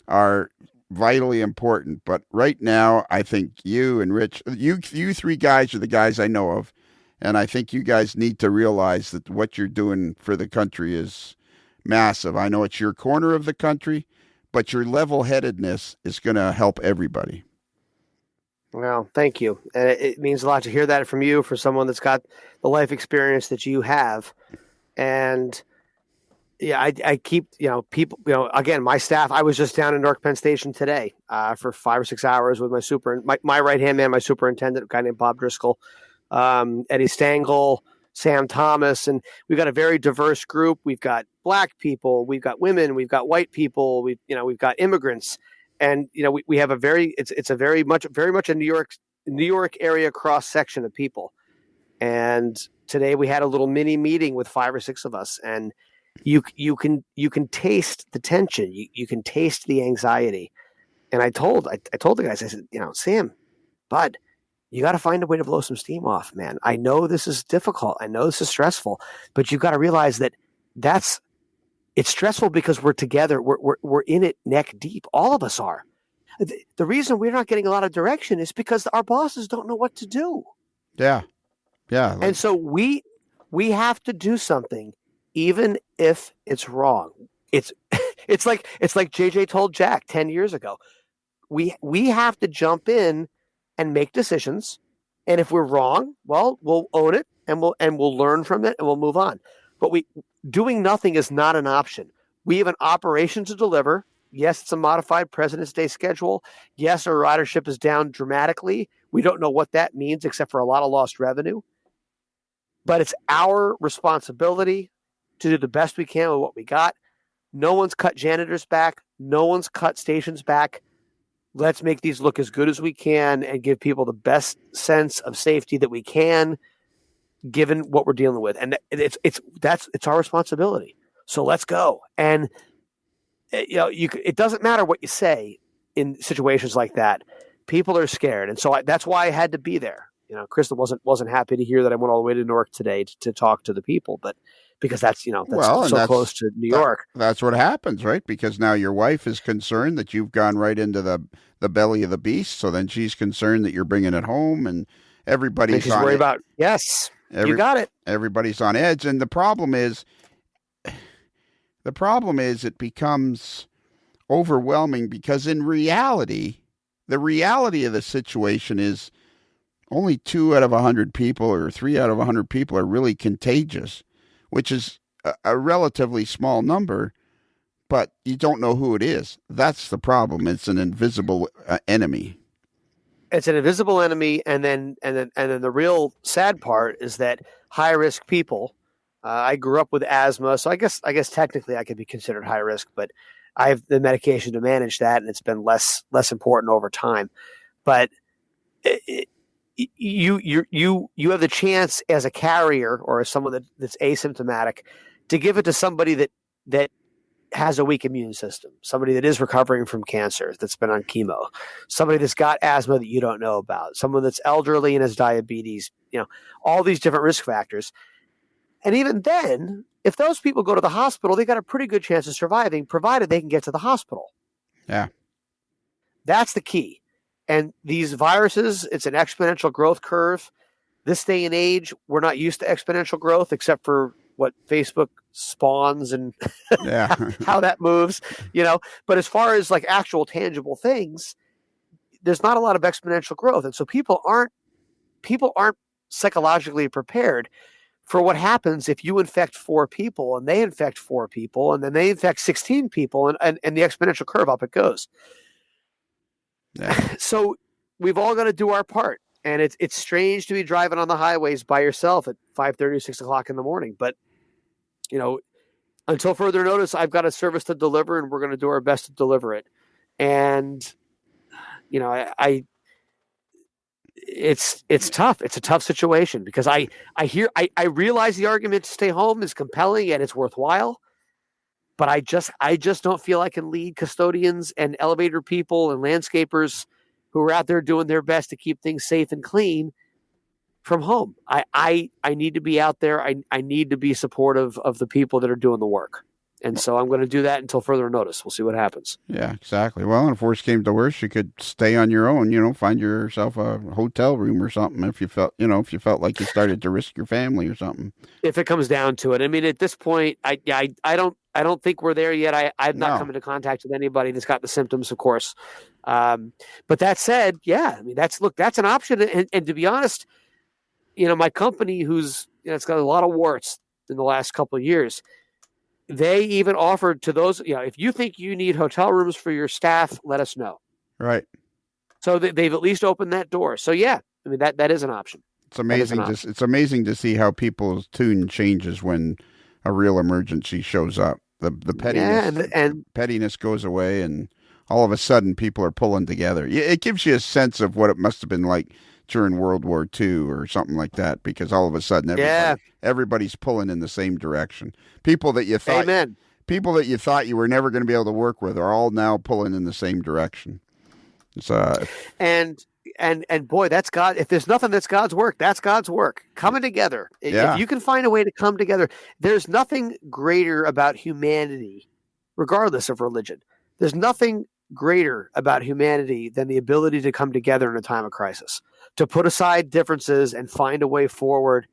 Speaker 2: are vitally important. But right now, I think you and Rich, you three guys are the guys I know of, and I think you guys need to realize that what you're doing for the country is massive. I know it's your corner of the country, but your level-headedness is going to help everybody.
Speaker 3: Well, thank you. And it means a lot to hear that from you, for someone that's got the life experience that you have. And yeah, I keep, people, again, my staff, I was just down in Newark Penn Station today for 5 or 6 hours with my right-hand man, my superintendent, a guy named Bob Driscoll, Eddie Stengel, Sam Thomas, and we've got a very diverse group. We've got black people, we've got women, we've got white people, we've got immigrants. And we have it's a very much a New York area cross section of people, and today we had a little mini meeting with 5 or 6 of us, and you can taste the tension. You can taste the anxiety. And I told the guys, I said, Sam, Bud, you got to find a way to blow some steam off, man. I know this is difficult. I know this is stressful, but you've got to realize that it's stressful because we're together. We're in it neck deep. All of us are. The reason we're not getting a lot of direction is because our bosses don't know what to do.
Speaker 2: Yeah. Yeah.
Speaker 3: And so we have to do something, even if it's wrong. It's like JJ told Jack 10 years ago. We have to jump in and make decisions. And if we're wrong, well, we'll own it and we'll learn from it and we'll move on. But doing nothing is not an option. We have an operation to deliver. Yes, it's a modified President's Day schedule. Yes, our ridership is down dramatically. We don't know what that means except for a lot of lost revenue. But it's our responsibility to do the best we can with what we got. No one's cut janitors back. No one's cut stations back. Let's make these look as good as we can and give people the best sense of safety that we can, given what we're dealing with. And it's our responsibility. So let's go. And it doesn't matter what you say in situations like that. People are scared, and so that's why I had to be there. Crystal wasn't happy to hear that I went all the way to Newark today to talk to the people, but because that's close to New York.
Speaker 2: That's what happens, right? Because now your wife is concerned that you've gone right into the belly of the beast. So then she's concerned that you're bringing it home, and everybody's
Speaker 3: she's worried about. Yes, you got it.
Speaker 2: Everybody's on edge, and the problem is it becomes overwhelming because in reality, the reality of the situation is only 2 out of 100 people or 3 out of 100 people are really contagious, which is a relatively small number, but you don't know who it is. That's the problem. It's an invisible enemy.
Speaker 3: It's an invisible enemy, and then the real sad part is that high risk people. I grew up with asthma, so I guess technically I could be considered high risk, but I have the medication to manage that, and it's been less important over time. But you have the chance as a carrier or as someone that's asymptomatic to give it to somebody that has a weak immune system, somebody that is recovering from cancer, that's been on chemo, somebody that's got asthma that you don't know about, someone that's elderly and has diabetes, all these different risk factors. And even then, if those people go to the hospital, they got a pretty good chance of surviving, provided they can get to the hospital.
Speaker 2: Yeah.
Speaker 3: That's the key. And these viruses, it's an exponential growth curve. This day and age, we're not used to exponential growth except for what Facebook spawns and how that moves, But as far as like actual tangible things, there's not a lot of exponential growth. And so people aren't psychologically prepared for what happens if you infect 4 people and they infect 4 people and then they infect 16 people and the exponential curve up it goes. Yeah. So we've all got to do our part. And it's strange to be driving on the highways by yourself at 5:30 or 6 o'clock in the morning. But, until further notice, I've got a service to deliver and we're going to do our best to deliver it. And, it's tough. It's a tough situation because I realize the argument to stay home is compelling and it's worthwhile, but I just don't feel I can lead custodians and elevator people and landscapers who are out there doing their best to keep things safe and clean from home. I need to be out there. I need to be supportive of the people that are doing the work. And so I'm going to do that until further notice. We'll see what happens.
Speaker 2: Yeah, exactly. Well, if worse came to worse, you could stay on your own, find yourself a hotel room or something if you felt like you started to risk your family or something.
Speaker 3: If it comes down to it. I mean, at this point, I don't think we're there yet. I've not come into contact with anybody that's got the symptoms, of course. But that said, yeah, I mean, that's an option. And to be honest, my company it's got a lot of warts in the last couple of years. They even offered to those, if you think you need hotel rooms for your staff, let us know.
Speaker 2: Right.
Speaker 3: So they've at least opened that door. So yeah, I mean, that is an option.
Speaker 2: It's amazing. It's amazing to see how people's tune changes when a real emergency shows up. The pettiness, pettiness goes away, and all of a sudden people are pulling together. It gives you a sense of what it must have been like during World War II or something like that, because all of a sudden everybody's pulling in the same direction. People that you thought
Speaker 3: Amen.
Speaker 2: People that you thought you were never going to be able to work with are all now pulling in the same direction. It's
Speaker 3: and boy, that's God. If there's nothing that's God's work, that's God's work. Coming together.
Speaker 2: Yeah.
Speaker 3: If you can find a way to come together, there's nothing greater about humanity, regardless of religion. There's nothing greater about humanity than the ability to come together in a time of crisis, to put aside differences and find a way forward,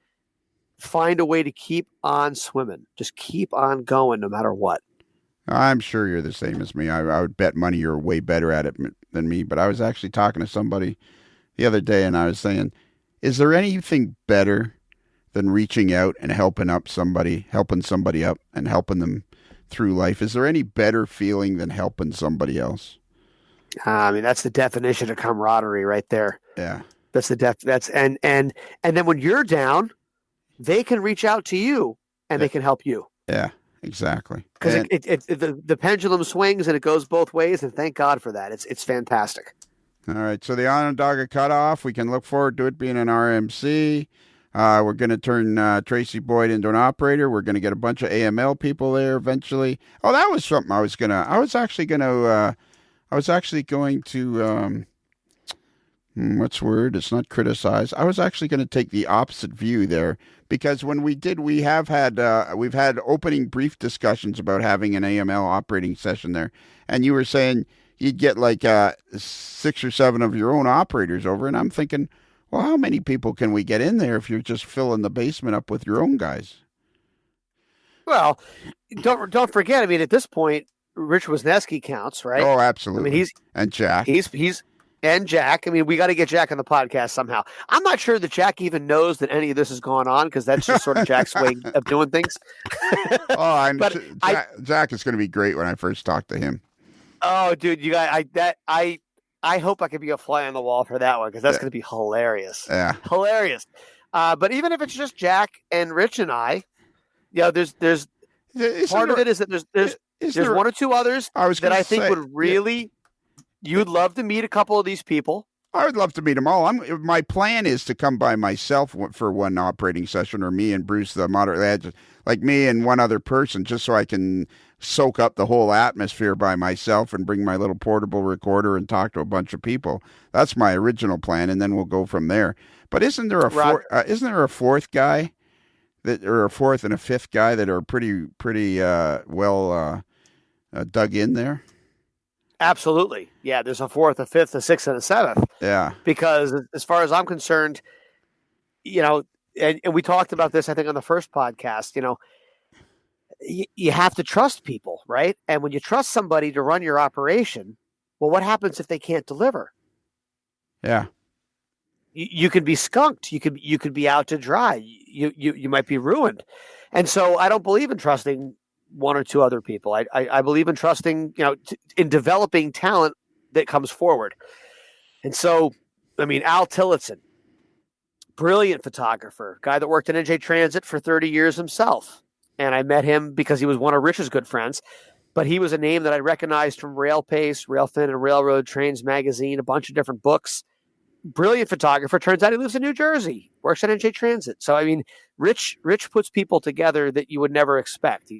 Speaker 3: find a way to keep on swimming, just keep on going no matter what.
Speaker 2: I'm sure you're the same as me. I would bet money you're way better at it than me. But I was actually talking to somebody the other day, and I was saying, is there anything better than reaching out and helping somebody up and helping them through life? Is there any better feeling than helping somebody else?
Speaker 3: I mean, that's the definition of camaraderie right there.
Speaker 2: Yeah.
Speaker 3: That's and then when you're down, they can reach out to you and they can help you.
Speaker 2: Yeah. Exactly.
Speaker 3: Because the pendulum swings and it goes both ways, and thank God for that. It's fantastic.
Speaker 2: All right, so the Onondaga cutoff, we can look forward to it being an RMC. We're going to turn Tracy Boyd into an operator. We're going to get a bunch of AML people there eventually. Oh, that was something I was actually going to what's the word? It's not criticize. I was actually going to take the opposite view there, because when we've had opening brief discussions about having an AML operating session there, and you were saying you'd get like 6 or 7 of your own operators over, and I'm thinking, well, how many people can we get in there if you're just filling the basement up with your own guys?
Speaker 3: Well, don't forget. I mean, at this point, Rich Wisniewski counts, right?
Speaker 2: Oh, absolutely.
Speaker 3: I mean,
Speaker 2: and Jack.
Speaker 3: And Jack. I mean, we got to get Jack on the podcast somehow. I'm not sure that Jack even knows that any of this has gone on, because that's just sort of Jack's way of doing things.
Speaker 2: Jack is going to be great when I first talk to him.
Speaker 3: Oh, dude, you guys, I hope I could be a fly on the wall for that one, because that's going to be hilarious.
Speaker 2: Yeah,
Speaker 3: hilarious. But even if it's just Jack and Rich and I, there's part of it is that there's one or two others that I think would really. Yeah. You'd love to meet a couple of these people.
Speaker 2: I would love to meet them all. My plan is to come by myself for one operating session, or me and Bruce, the moderate, like me and one other person, just so I can soak up the whole atmosphere by myself and bring my little portable recorder and talk to a bunch of people. That's my original plan, and then we'll go from there. But isn't there a fourth guy or a fourth and a fifth guy that are pretty well dug in there?
Speaker 3: Absolutely. Yeah, there's a fourth, a fifth, a sixth, and a seventh.
Speaker 2: Yeah.
Speaker 3: Because as far as I'm concerned, and we talked about this, I think, on the first podcast, you have to trust people, right? And when you trust somebody to run your operation, well, what happens if they can't deliver?
Speaker 2: Yeah.
Speaker 3: You could be skunked. You could be out to dry. You might be ruined. And so I don't believe in trusting one or two other people. I believe in trusting, in developing talent that comes forward. And so, I mean, Al Tillotson, brilliant photographer, guy that worked in NJ Transit for 30 years himself. And I met him because he was one of Rich's good friends, but he was a name that I recognized from Rail Pace, Railfin, and Railroad Trains magazine, a bunch of different books. Brilliant photographer. Turns out he lives in New Jersey, works at NJ Transit. So, I mean, Rich puts people together that you would never expect.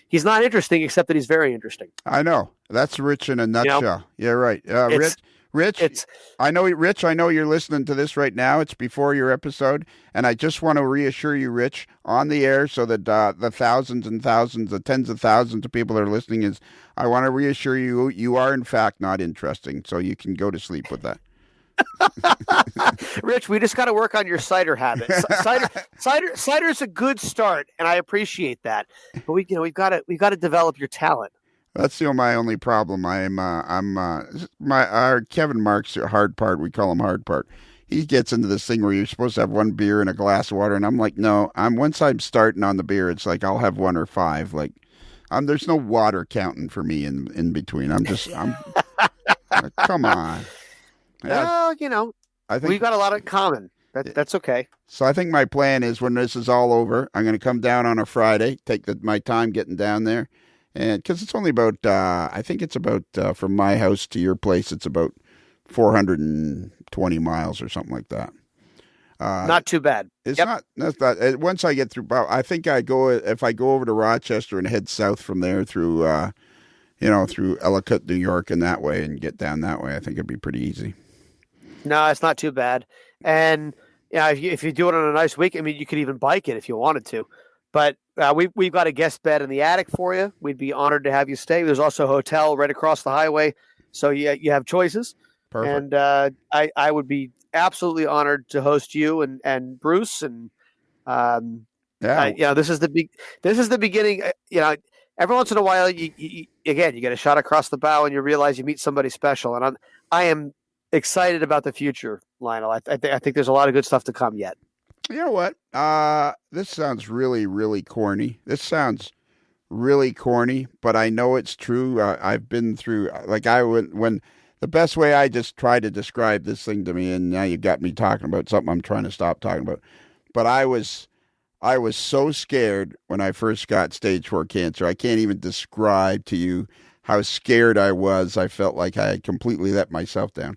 Speaker 3: He's not interesting, except that he's very interesting.
Speaker 2: I know. That's Rich in a nutshell. Yeah, right. Rich, I know you're listening to this right now. It's before your episode. And I just want to reassure you, Rich, on the air, so that the thousands and thousands, the tens of thousands of people that are listening, I want to reassure you, you are in fact not interesting. So you can go to sleep with that.
Speaker 3: Rich, we just got to work on your cider habit. Cider's a good start, and I appreciate that. But we've got to develop your talent.
Speaker 2: That's my only problem. Our Kevin Mark's hard part. We call him hard part. He gets into this thing where you're supposed to have one beer and a glass of water, and I'm like, no. Once I'm starting on the beer, it's like I'll have 1 or 5. Like, there's no water counting for me in between. Come on.
Speaker 3: Well, I think we've got a lot in common. That's okay.
Speaker 2: So I think my plan is, when this is all over, I'm going to come down on a Friday, take my time getting down there, and because it's only about, I think it's about from my house to your place, it's about 420 miles or something like that.
Speaker 3: Not too bad.
Speaker 2: It's not. That's not. Once I get through, I think if I go over to Rochester and head south from there through, through Ellicott, New York, and that way, and get down that way, I think it'd be pretty easy.
Speaker 3: No, it's not too bad. And if you do it on a nice week, I mean, you could even bike it if you wanted to. But we've got a guest bed in the attic for you. We'd be honored to have you stay. There's also a hotel right across the highway, so you have choices.
Speaker 2: Perfect.
Speaker 3: And I would be absolutely honored to host you and Bruce. And this is the beginning. Every once in a while, you get a shot across the bow, and you realize you meet somebody special. And I am excited about the future, Lionel. I think there's a lot of good stuff to come yet.
Speaker 2: You know what? This sounds really, really corny. But I know it's true. I've been through, when the best way I just try to describe this thing to me, and now you got me talking about something I'm trying to stop talking about. But I was so scared when I first got stage 4 cancer. I can't even describe to you how scared I was. I felt like I had completely let myself down.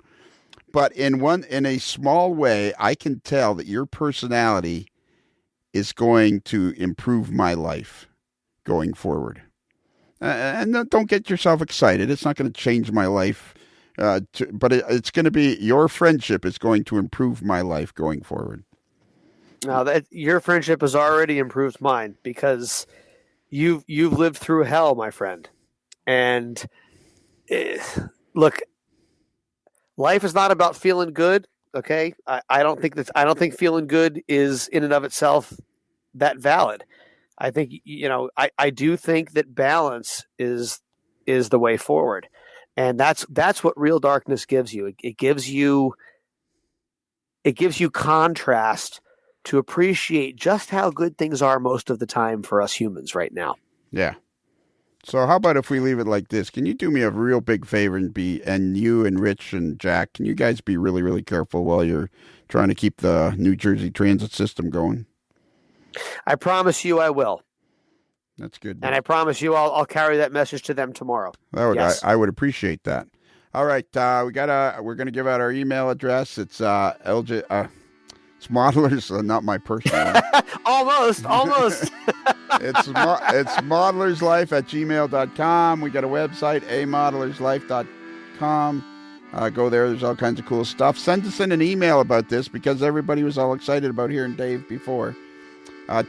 Speaker 2: But in a small way, I can tell that your personality is going to improve my life going forward. And don't get yourself excited. It's not going to change my life. But it's going to be, your friendship is going to improve my life going forward.
Speaker 3: Now that your friendship has already improved mine, because you've lived through hell, my friend. And look, life is not about feeling good. Okay. I don't think feeling good is in and of itself that valid. I think, I do think that balance is the way forward. And that's what real darkness gives you. It gives you contrast to appreciate just how good things are most of the time for us humans right now.
Speaker 2: Yeah. So how about if we leave it like this? Can you do me a real big favor and you and Rich and Jack, can you guys be really, really careful while you're trying to keep the New Jersey transit system going?
Speaker 3: I promise you I will.
Speaker 2: That's good.
Speaker 3: And I promise you I'll carry that message to them tomorrow.
Speaker 2: Yes. I would appreciate that. All right. We're going to give out our email address. It's LJ, it's modelers, not my personal one.
Speaker 3: Almost.
Speaker 2: It's modellerslife@gmail.com. We got a website, amodellerslife.com. Go there. There's all kinds of cool stuff. Send us in an email about this, because everybody was all excited about hearing Dave before.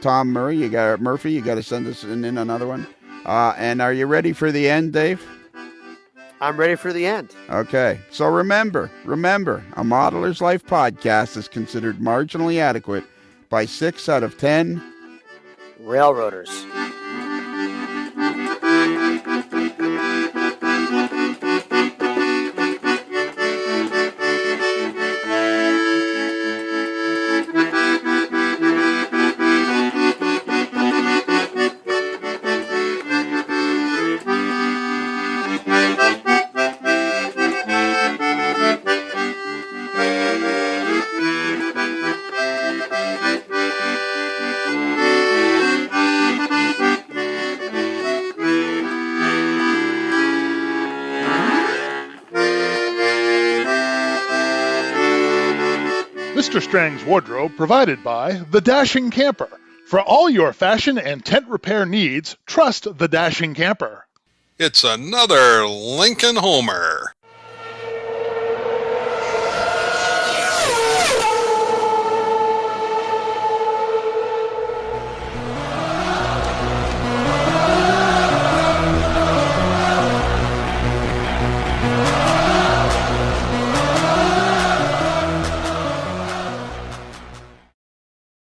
Speaker 2: Tom Murphy, you got to send us in another one. And are you ready for the end, Dave?
Speaker 3: I'm ready for the end.
Speaker 2: Okay. So remember, a Modeler's Life podcast is considered marginally adequate by 6 out of 10
Speaker 3: railroaders.
Speaker 1: Mr. Strang's wardrobe provided by The Dashing Camper. For all your fashion and tent repair needs, trust The Dashing Camper.
Speaker 4: It's another Lincoln Homer.